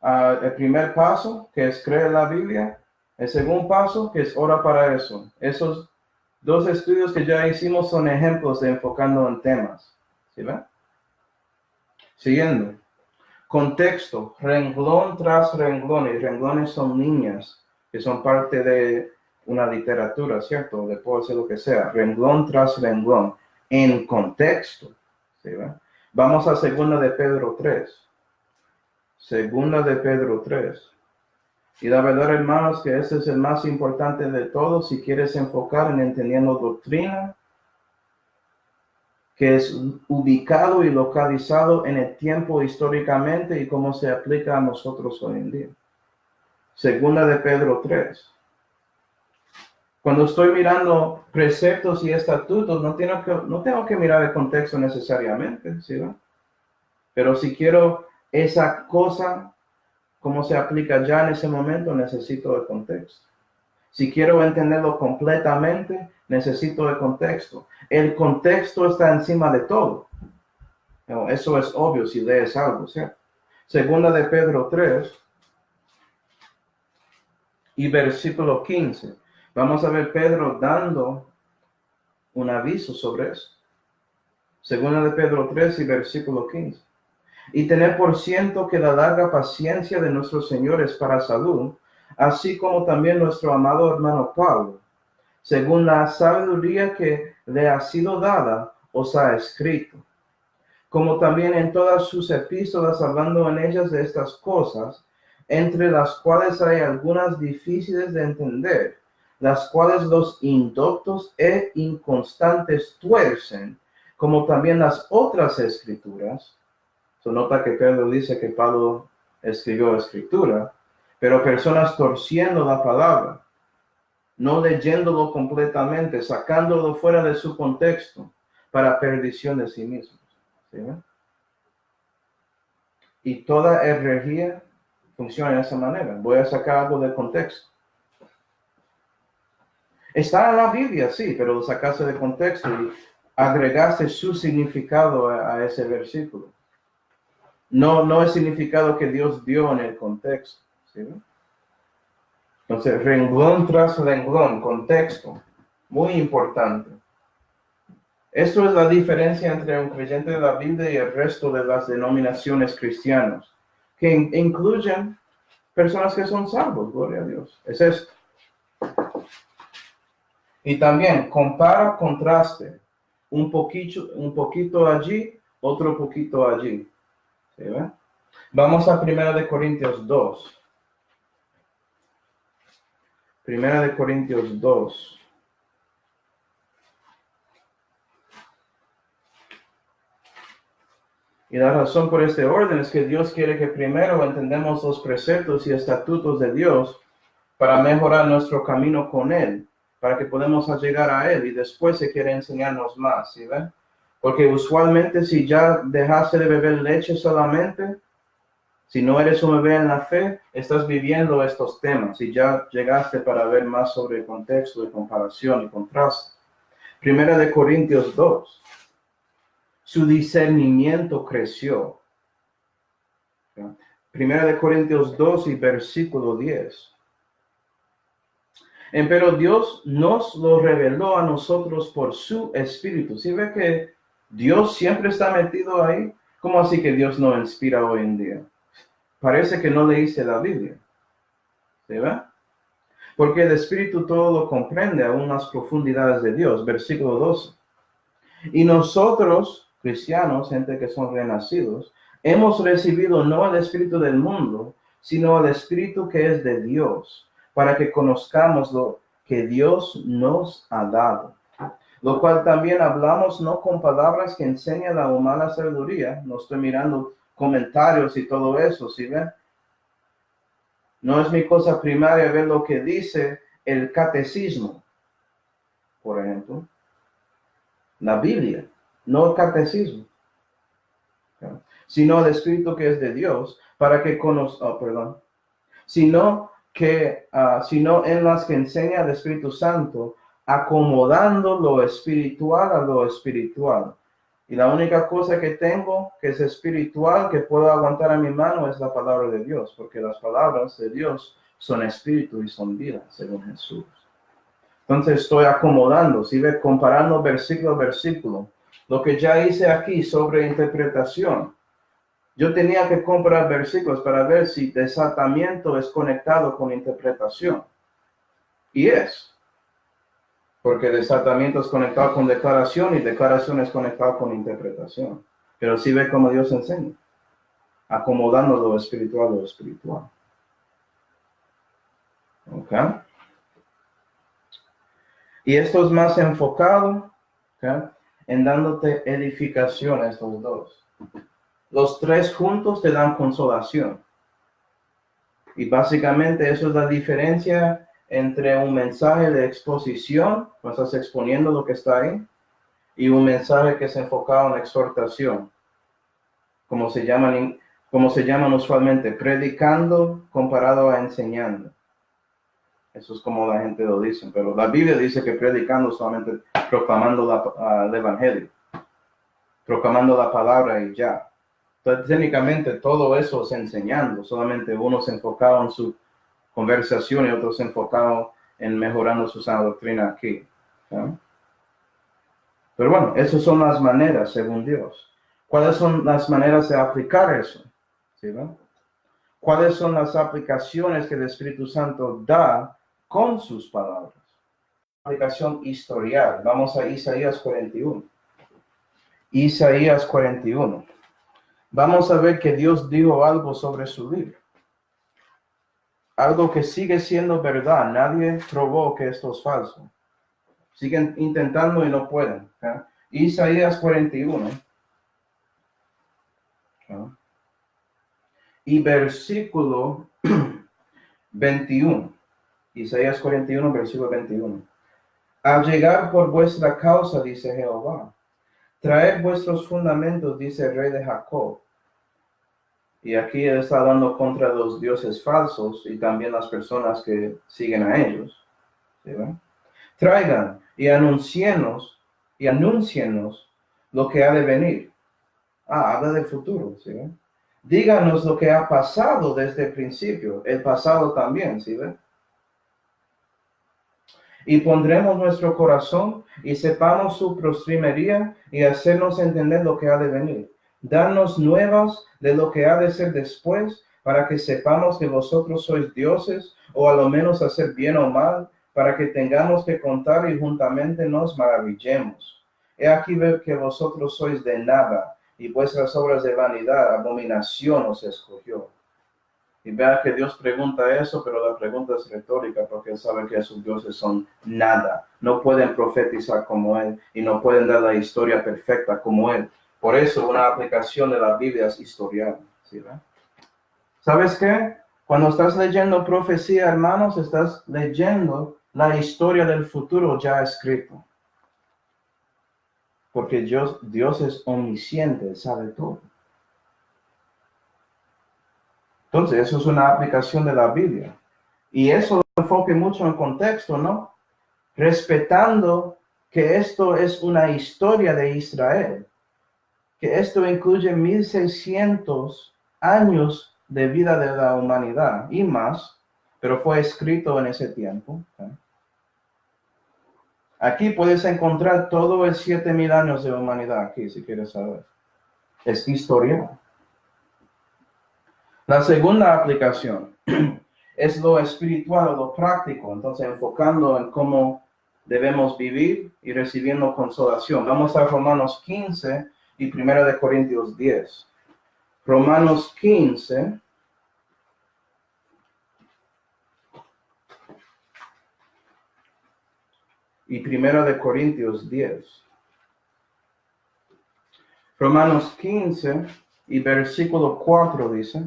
el primer paso, que es creer la Biblia. El segundo paso, que es ora para eso. Esos dos estudios que ya hicimos son ejemplos de enfocando en temas. ¿Sí ven? Siguiendo. Contexto, renglón tras renglón. Y renglones son líneas que son parte de una literatura, ¿cierto? De puede ser lo que sea. Renglón tras renglón. En contexto. ¿Sí ven? Vamos a 2 de Pedro 3. 2 de Pedro 3. Y la verdad, hermanos, que ese es el más importante de todos si quieres enfocar en entendiendo doctrina, que es ubicado y localizado en el tiempo históricamente y cómo se aplica a nosotros hoy en día. 2 de Pedro 3. Cuando estoy mirando preceptos y estatutos, no tengo que mirar el contexto necesariamente, ¿sí? Pero si quiero esa cosa, cómo se aplica ya en ese momento, necesito el contexto. Si quiero entenderlo completamente, necesito el contexto. El contexto está encima de todo. No, eso es obvio si lees algo, ¿cierto? 2 de Pedro 3 y versículo 15. Vamos a ver Pedro dando un aviso sobre eso. 2 de Pedro 3 y versículo 15. Y tener por ciento que la larga paciencia de nuestros señores para salud, así como también nuestro amado hermano Pablo, según la sabiduría que le ha sido dada, os ha escrito, como también en todas sus epístolas, hablando en ellas de estas cosas, entre las cuales hay algunas difíciles de entender, las cuales los indoctos e inconstantes tuercen, como también las otras escrituras. Se nota que Pedro dice que Pablo escribió escritura, pero personas torciendo la palabra, no leyéndolo completamente, sacándolo fuera de su contexto para perdición de sí mismos. ¿Sí? Y toda herejía funciona de esa manera. Voy a sacar algo del contexto. Está en la Biblia, sí, pero lo sacaste de contexto y agregaste su significado a ese versículo. No el significado que Dios dio en el contexto. ¿Sí? Entonces, renglón tras renglón, contexto, muy importante. Esto es la diferencia entre un creyente de la Biblia y el resto de las denominaciones cristianas, que incluyen personas que son salvos, gloria a Dios. Es esto. Y también compara, contraste, un poquito allí, otro poquito allí. ¿Sí, ven? Vamos a 1 Corintios 2. 1 Corintios 2. Y la razón por este orden es que Dios quiere que primero entendamos los preceptos y estatutos de Dios para mejorar nuestro camino con Él, para que podamos llegar a Él y después se quiere enseñarnos más, ¿sí ven? Porque usualmente si ya dejaste de beber leche solamente, si no eres un bebé en la fe, estás viviendo estos temas y ya llegaste para ver más sobre el contexto de comparación y contraste. 1 Corintios 2. Su discernimiento creció. 1 Corintios 2 y versículo 10. Pero Dios nos lo reveló a nosotros por su Espíritu. ¿Sí ve que Dios siempre está metido ahí? ¿Cómo así que Dios no inspira hoy en día? Parece que no leíste la Biblia. ¿Sí ve? Porque el Espíritu todo lo comprende, aún las profundidades de Dios. Versículo 12. Y nosotros, cristianos, gente que son renacidos, hemos recibido no el Espíritu del mundo, sino el Espíritu que es de Dios, para que conozcamos lo que Dios nos ha dado. Lo cual también hablamos no con palabras que enseñan la humana sabiduría. No estoy mirando comentarios y todo eso, ¿sí ven? No es mi cosa primaria ver lo que dice el catecismo, por ejemplo. La Biblia, no el catecismo, sino el Espíritu que es de Dios, para que sino en las que enseña el Espíritu Santo, acomodando lo espiritual a lo espiritual. Y la única cosa que tengo que es espiritual, que puedo aguantar a mi mano, es la palabra de Dios, porque las palabras de Dios son espíritu y son vida, según Jesús. Entonces estoy acomodando, sigue comparando versículo a versículo. Lo que ya hice aquí sobre interpretación. Yo tenía que comparar versículos para ver si desatamiento es conectado con interpretación. Y es. Porque desatamiento es conectado con declaración y declaración es conectado con interpretación. Pero sí ve cómo Dios enseña. Acomodando lo espiritual a lo espiritual. ¿Ok? Y esto es más enfocado, ¿okay?, en dándote edificación a estos dos. Los tres juntos te dan consolación. Y básicamente eso es la diferencia entre un mensaje de exposición, cuando estás exponiendo lo que está ahí, y un mensaje que es enfocado en exhortación, como se llaman usualmente, predicando comparado a enseñando. Eso es como la gente lo dice, pero la Biblia dice que predicando solamente proclamando el evangelio, proclamando la palabra y ya. Entonces, técnicamente todo eso es enseñando, solamente unos enfocados en su conversación y otros enfocados en mejorando su sana doctrina aquí. ¿Sí? Pero bueno, esas son las maneras, según Dios. ¿Cuáles son las maneras de aplicar eso? ¿Sí, no? ¿Cuáles son las aplicaciones que el Espíritu Santo da con sus palabras? Aplicación historial. Vamos a Isaías 41. Isaías 41. Vamos a ver que Dios dijo algo sobre su libro. Algo que sigue siendo verdad. Nadie probó que esto es falso. Siguen intentando y no pueden. ¿Okay? Isaías 41. ¿Okay? Y versículo 21. Isaías 41, versículo 21. Al llegar por vuestra causa, dice Jehová, traed vuestros fundamentos, dice el rey de Jacob. Y aquí él está hablando contra los dioses falsos y también las personas que siguen a ellos. ¿Sí ven? Traigan y anúncienos lo que ha de venir. Habla del futuro, ¿sí ven? Díganos lo que ha pasado desde el principio, el pasado también, ¿sí ven? Y pondremos nuestro corazón y sepamos su postrimería y hacernos entender lo que ha de venir. Darnos nuevas de lo que ha de ser después, para que sepamos que vosotros sois dioses, o a lo menos hacer bien o mal, para que tengamos que contar y juntamente nos maravillemos. He aquí ver que vosotros sois de nada, y vuestras obras de vanidad, abominación os escogió. Y vea que Dios pregunta eso, pero la pregunta es retórica porque él sabe que sus dioses son nada. No pueden profetizar como él y no pueden dar la historia perfecta como él. Por eso una aplicación de la Biblia es historial. ¿Sí, ve? ¿Sabes qué? Cuando estás leyendo profecía, hermanos, estás leyendo la historia del futuro ya escrito. Porque Dios es omnisciente, sabe todo. Entonces, eso es una aplicación de la Biblia. Y eso lo enfoque mucho en contexto, ¿no? Respetando que esto es una historia de Israel, que esto incluye 1600 años de vida de la humanidad y más, pero fue escrito en ese tiempo. Aquí puedes encontrar todo el 7000 años de humanidad aquí, si quieres saber. Es historia. La segunda aplicación es lo espiritual, lo práctico, entonces enfocando en cómo debemos vivir y recibiendo consolación. Vamos a Romanos 15 y 1 de Corintios 10. Romanos 15 y 1 de Corintios 10. Romanos 15 y versículo 4 dice,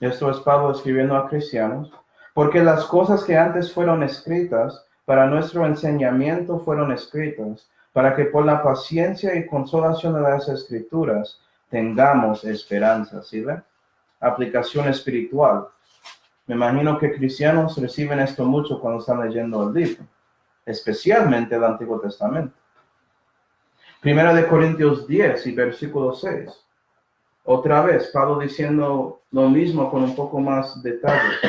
esto es Pablo escribiendo a cristianos, porque las cosas que antes fueron escritas para nuestro enseñamiento fueron escritas, para que por la paciencia y consolación de las escrituras tengamos esperanza. ¿Sí ve? Aplicación espiritual. Me imagino que cristianos reciben esto mucho cuando están leyendo el libro, especialmente el Antiguo Testamento. 1 de Corintios 10 y versículo 6. Otra vez, Pablo diciendo lo mismo con un poco más detalles.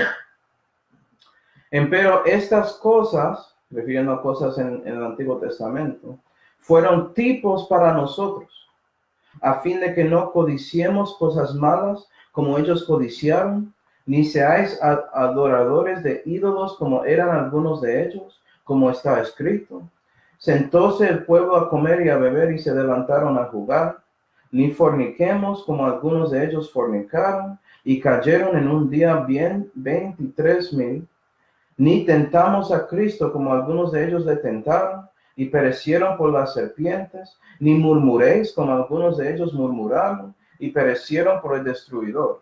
Empero estas cosas, refiriendo a cosas en el Antiguo Testamento, fueron tipos para nosotros, a fin de que no codiciemos cosas malas como ellos codiciaron, ni seáis adoradores de ídolos como eran algunos de ellos, como está escrito. Sentóse el pueblo a comer y a beber y se levantaron a jugar. Ni forniquemos como algunos de ellos fornicaron y cayeron en un día bien 23,000. Ni tentamos a Cristo como algunos de ellos le tentaron y perecieron por las serpientes. Ni murmuréis como algunos de ellos murmuraron y perecieron por el destruidor.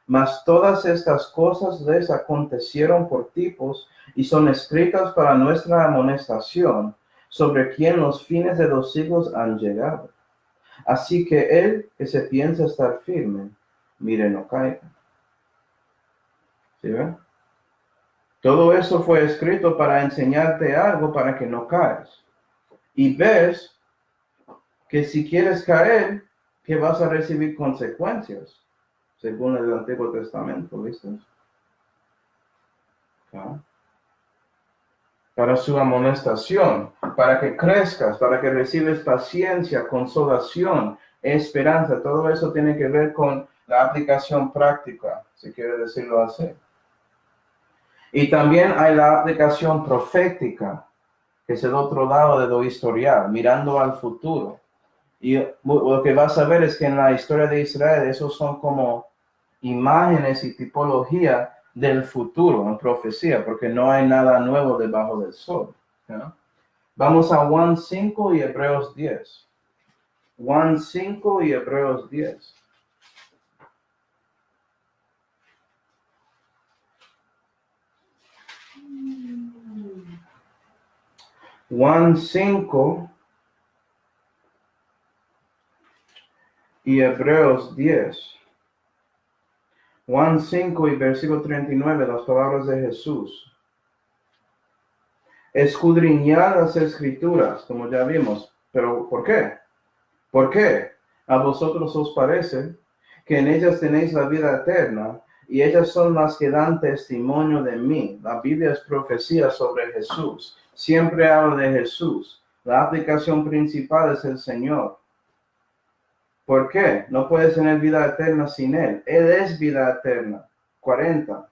Mas todas estas cosas les acontecieron por tipos y son escritas para nuestra amonestación, sobre quien los fines de los siglos han llegado. Así que él que se piensa estar firme, mire, no caiga. ¿Sí ven? Todo eso fue escrito para enseñarte algo para que no caes. Y ves que si quieres caer, que vas a recibir consecuencias, según el Antiguo Testamento, ¿viste? Para su amonestación, para que crezcas, para que recibes paciencia, consolación, esperanza. Todo eso tiene que ver con la aplicación práctica, si quiere decirlo así. Y también hay la aplicación profética, que es el otro lado de lo historial, mirando al futuro. Y lo que vas a ver es que en la historia de Israel, esos son como imágenes y tipología del futuro en profecía, porque no hay nada nuevo debajo del sol. ¿No? Vamos a Juan 5 y Hebreos 10. Juan 5 y Hebreos 10. Juan 5 y Hebreos 10. Juan 5 y versículo 39, las palabras de Jesús. Escudriñad las escrituras, como ya vimos. ¿Pero por qué? ¿Por qué? A vosotros os parece que en ellas tenéis la vida eterna, y ellas son las que dan testimonio de mí. La Biblia es profecía sobre Jesús. Siempre habla de Jesús. La aplicación principal es el Señor. ¿Por qué? No puedes tener vida eterna sin Él. Él es vida eterna. 40.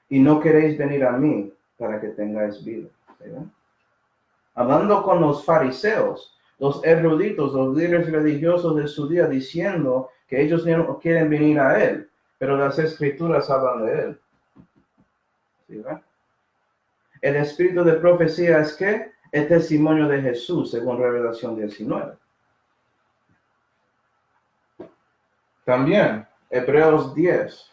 Y no queréis venir a mí para que tengáis vida. ¿Sí? Hablando con los fariseos, los eruditos, los líderes religiosos de su día, diciendo que ellos no quieren venir a Él, pero las escrituras hablan de Él. ¿Sí? El espíritu de profecía es que el testimonio de Jesús, según Revelación 19. También, Hebreos 10.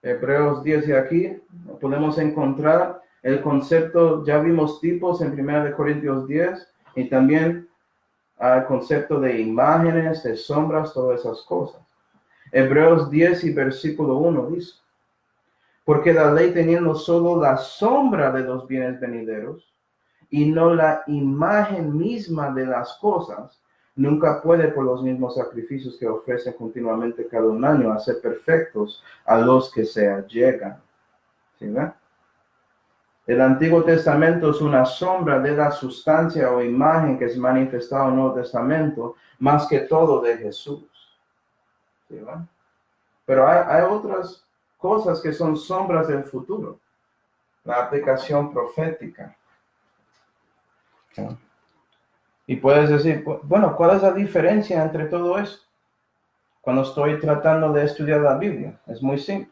Hebreos 10, y aquí podemos encontrar el concepto, ya vimos tipos en 1 Corintios 10, y también el concepto de imágenes, de sombras, todas esas cosas. Hebreos 10 y versículo 1 dice: porque la ley, teniendo solo la sombra de los bienes venideros y no la imagen misma de las cosas, nunca puede, por los mismos sacrificios que ofrecen continuamente cada un año, hacer perfectos a los que se allegan. ¿Sí, ve? El Antiguo Testamento es una sombra de la sustancia o imagen que es manifestada en el Nuevo Testamento, más que todo de Jesús. ¿Sí, ve? Pero hay otras cosas que son sombras del futuro. La aplicación profética. ¿Sí? Y puedes decir, bueno, ¿cuál es la diferencia entre todo eso? Cuando estoy tratando de estudiar la Biblia, es muy simple.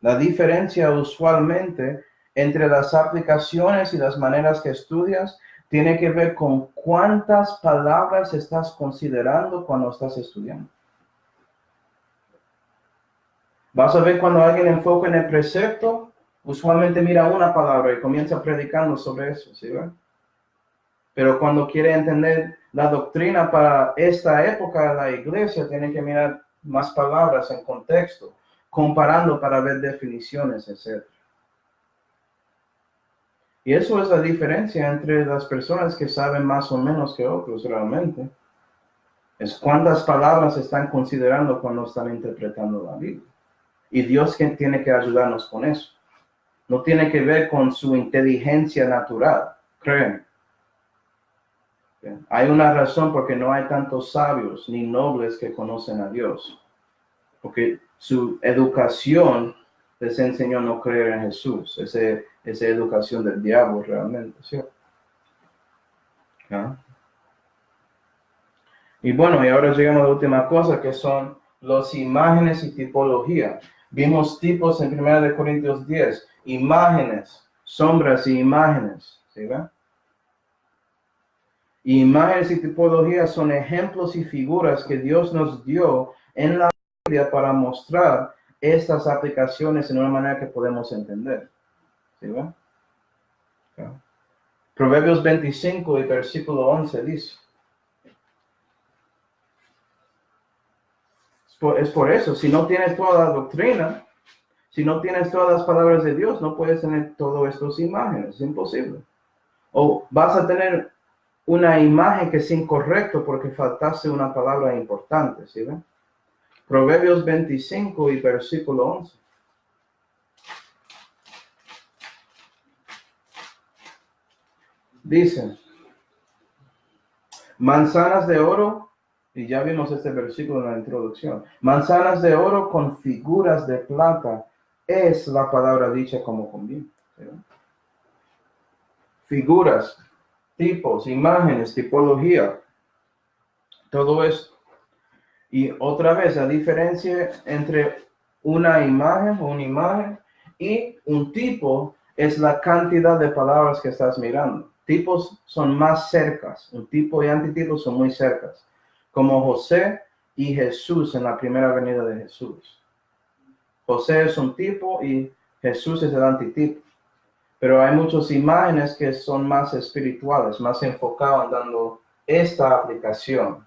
La diferencia usualmente entre las aplicaciones y las maneras que estudias tiene que ver con cuántas palabras estás considerando cuando estás estudiando. Vas a ver cuando alguien enfoca en el precepto, usualmente mira una palabra y comienza predicando sobre eso, ¿sí ven? Pero cuando quiere entender la doctrina para esta época de la iglesia, tiene que mirar más palabras en contexto, comparando para ver definiciones, etc. Y eso es la diferencia entre las personas que saben más o menos que otros realmente. Es cuántas palabras están considerando cuando están interpretando la Biblia. Y Dios tiene que ayudarnos con eso. No tiene que ver con su inteligencia natural, créanme. Hay una razón porque no hay tantos sabios ni nobles que conocen a Dios. Porque su educación les enseñó a no creer en Jesús. Esa educación del diablo realmente, ¿cierto? ¿Ah? Y bueno, y ahora llegamos a la última cosa, que son las imágenes y tipología. Vimos tipos en 1 Corintios 10, imágenes, sombras y imágenes, ¿sí ven? Imágenes y tipologías son ejemplos y figuras que Dios nos dio en la Biblia para mostrar estas aplicaciones en una manera que podemos entender. ¿Sí ven? Okay. Proverbios 25 y versículo 11 dice: es por eso, si no tienes toda la doctrina, si no tienes todas las palabras de Dios, no puedes tener todas estas imágenes, es imposible. O vas a tener una imagen que es incorrecta porque faltaste una palabra importante, ¿sí ven? Proverbios 25 y versículo 11. Dice: manzanas de oro, y ya vimos este versículo en la introducción, manzanas de oro con figuras de plata es la palabra dicha como conviene. ¿Sí? Figuras, tipos, imágenes, tipología, todo esto. Y otra vez, la diferencia entre una imagen y un tipo es la cantidad de palabras que estás mirando. Tipos son más cercas, un tipo y antitipo son muy cercas, como José y Jesús en la primera venida de Jesús. José es un tipo y Jesús es el antitipo. Pero hay muchas imágenes que son más espirituales, más enfocadas dando esta aplicación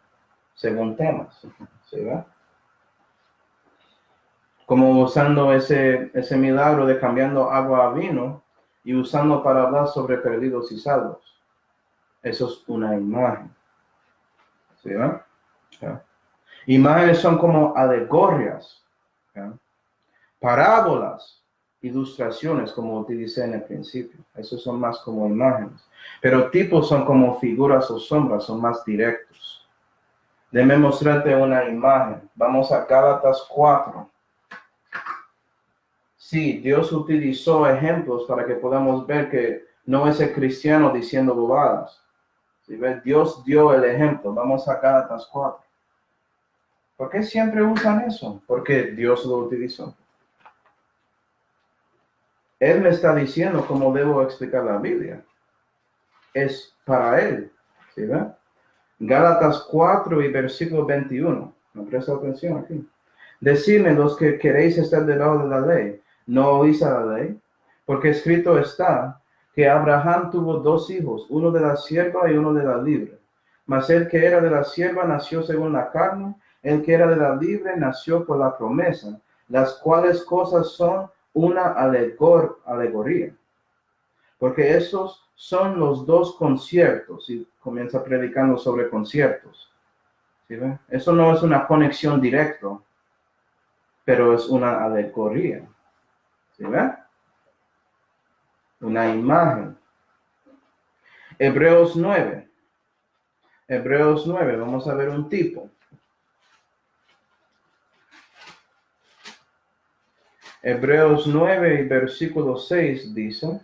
según temas. ¿Sí, verdad? como usando ese milagro de cambiando agua a vino y usando para hablar sobre perdidos y salvos. Eso es una imagen. ¿Sí, ¿no? ¿Ya? Imágenes son como alegorias, ¿ya? Parábolas, ilustraciones, como utilicé en el principio. Esos son más como imágenes. Pero tipos son como figuras o sombras, son más directos. Déjame mostrarte una imagen. Vamos a Gálatas 4. Sí, Dios utilizó ejemplos para que podamos ver que no es el cristiano diciendo bobadas. ¿Sí ves? Dios dio el ejemplo. Vamos a Gálatas 4. ¿Por qué siempre usan eso? Porque Dios lo utilizó. Él me está diciendo cómo debo explicar la Biblia. Es para Él. ¿Sí ves? Gálatas 4 y versículo 21. ¿Me presta atención aquí? Decidme los que queréis estar debajo de la ley. ¿No oís a la ley? Porque escrito está que Abraham tuvo dos hijos, uno de la sierva y uno de la libre. Mas el que era de la sierva nació según la carne, el que era de la libre nació por la promesa, las cuales cosas son una alegoría. Porque esos son los dos conciertos, y comienza predicando sobre conciertos. ¿Sí ven? Eso no es una conexión directa, pero es una alegoría. ¿Sí ven? Una imagen. Hebreos 9. Hebreos 9, vamos a ver un tipo. Hebreos 9 y versículo 6 dice: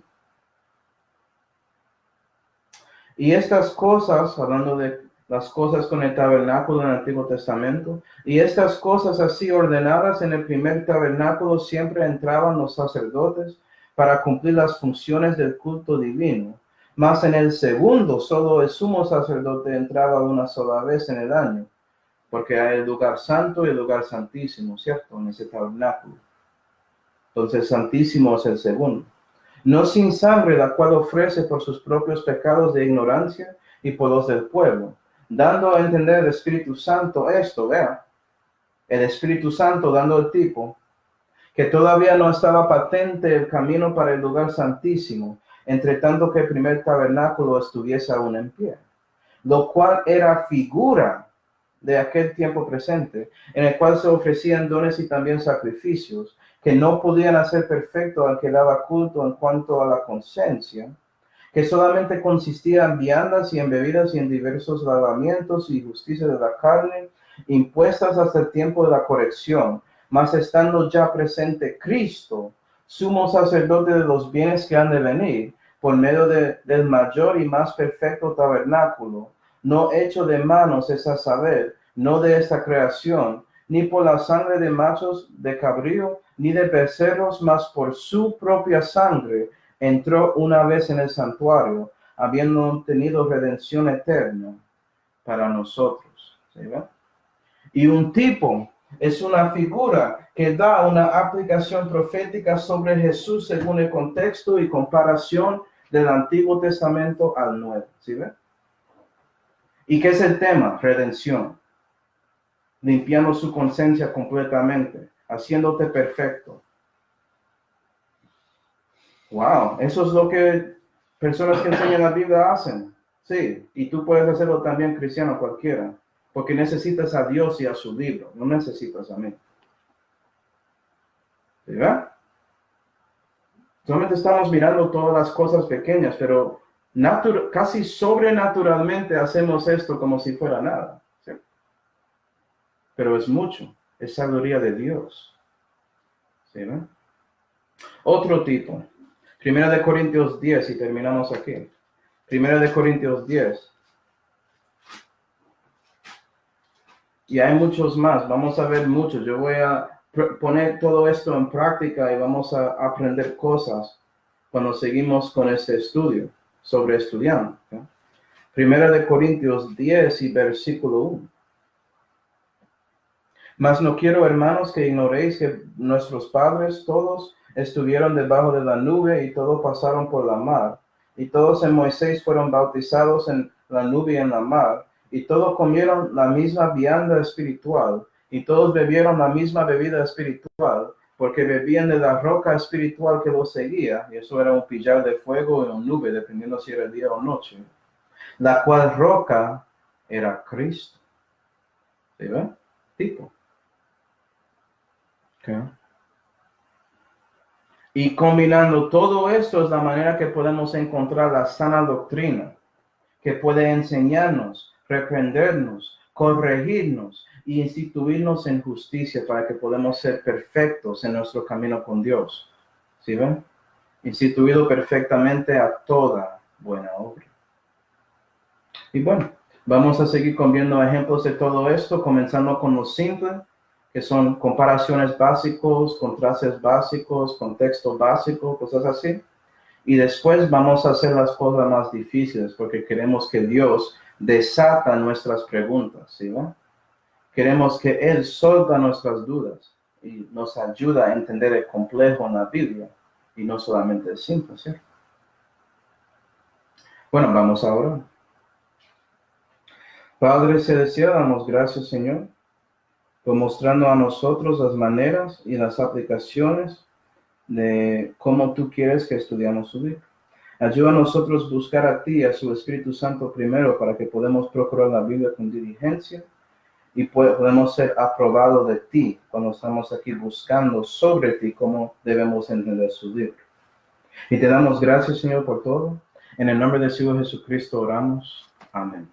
y estas cosas, hablando de las cosas con el tabernáculo en el Antiguo Testamento, y estas cosas así ordenadas en el primer tabernáculo siempre entraban los sacerdotes para cumplir las funciones del culto divino. Mas en el segundo solo el sumo sacerdote entraba una sola vez en el año, porque hay el lugar santo y el lugar santísimo, ¿cierto? En ese tabernáculo. Entonces, santísimo es el segundo. No sin sangre, la cual ofrece por sus propios pecados de ignorancia y por los del pueblo, dando a entender el Espíritu Santo esto, vea, el Espíritu Santo dando el tipo, que todavía no estaba patente el camino para el lugar santísimo, entre tanto que el primer tabernáculo estuviese aún en pie, lo cual era figura de aquel tiempo presente, en el cual se ofrecían dones y también sacrificios, que no podían hacer perfecto al que daba culto en cuanto a la conciencia, que solamente consistía en viandas y en bebidas y en diversos lavamientos y justicia de la carne, impuestas hasta el tiempo de la corrección, mas estando ya presente Cristo, sumo sacerdote de los bienes que han de venir, por medio del mayor y más perfecto tabernáculo, no hecho de manos, es a saber, no de esta creación, ni por la sangre de machos de cabrío, ni de becerros, mas por su propia sangre entró una vez en el santuario, habiendo obtenido redención eterna para nosotros. ¿Sí ven? Y un tipo es una figura que da una aplicación profética sobre Jesús según el contexto y comparación del Antiguo Testamento al Nuevo. ¿Sí ven? ¿Y qué es el tema? Redención. Limpiando su conciencia completamente, haciéndote perfecto. Wow, eso es lo que personas que enseñan la Biblia hacen. Sí, y tú puedes hacerlo también, cristiano cualquiera, porque necesitas a Dios y a su libro, no necesitas a mí. ¿Verdad? Solamente estamos mirando todas las cosas pequeñas, pero casi sobrenaturalmente hacemos esto como si fuera nada. ¿Sí? Pero es mucho, es sabiduría de Dios. ¿Sí, no? Otro tipo, 1 Corintios 10, y terminamos aquí. 1 Corintios 10. Y hay muchos más, vamos a ver muchos. Yo voy a poner todo esto en práctica y vamos a aprender cosas cuando seguimos con este estudio sobre estudiando. ¿Okay? 1 Corintios 10 y versículo 1. Mas no quiero, hermanos, que ignoréis que nuestros padres todos estuvieron debajo de la nube y todos pasaron por la mar. Y todos en Moisés fueron bautizados en la nube y en la mar. Y todos comieron la misma vianda espiritual y todos bebieron la misma bebida espiritual, porque bebían de la roca espiritual que los seguía, y eso era un pillar de fuego o una nube, dependiendo si era día o noche, la cual roca era Cristo. ¿Sí ven? Tipo. Okay. Y combinando todo esto es la manera que podemos encontrar la sana doctrina, que puede enseñarnos, reprendernos, corregirnos y instituirnos en justicia para que podamos ser perfectos en nuestro camino con Dios. ¿Sí ven? Instituido perfectamente a toda buena obra. Y bueno, vamos a seguir viendo ejemplos de todo esto, comenzando con lo simple, que son comparaciones básicos, contrastes básicos, contexto básico, cosas así. Y después vamos a hacer las cosas más difíciles porque queremos que Dios desata nuestras preguntas, ¿sí? ¿No? Queremos que Él solta nuestras dudas y nos ayuda a entender el complejo en la Biblia y no solamente el simple, ¿sí? Bueno, vamos ahora. Padre Celestial, damos gracias, Señor, por mostrando a nosotros las maneras y las aplicaciones de cómo tú quieres que estudiamos su Biblia. Ayuda a nosotros buscar a ti y a su Espíritu Santo primero para que podamos procurar la Biblia con diligencia y podemos ser aprobados de ti cuando estamos aquí buscando sobre ti cómo debemos entender su libro. Y te damos gracias, Señor, por todo. En el nombre del Señor Jesucristo oramos. Amén.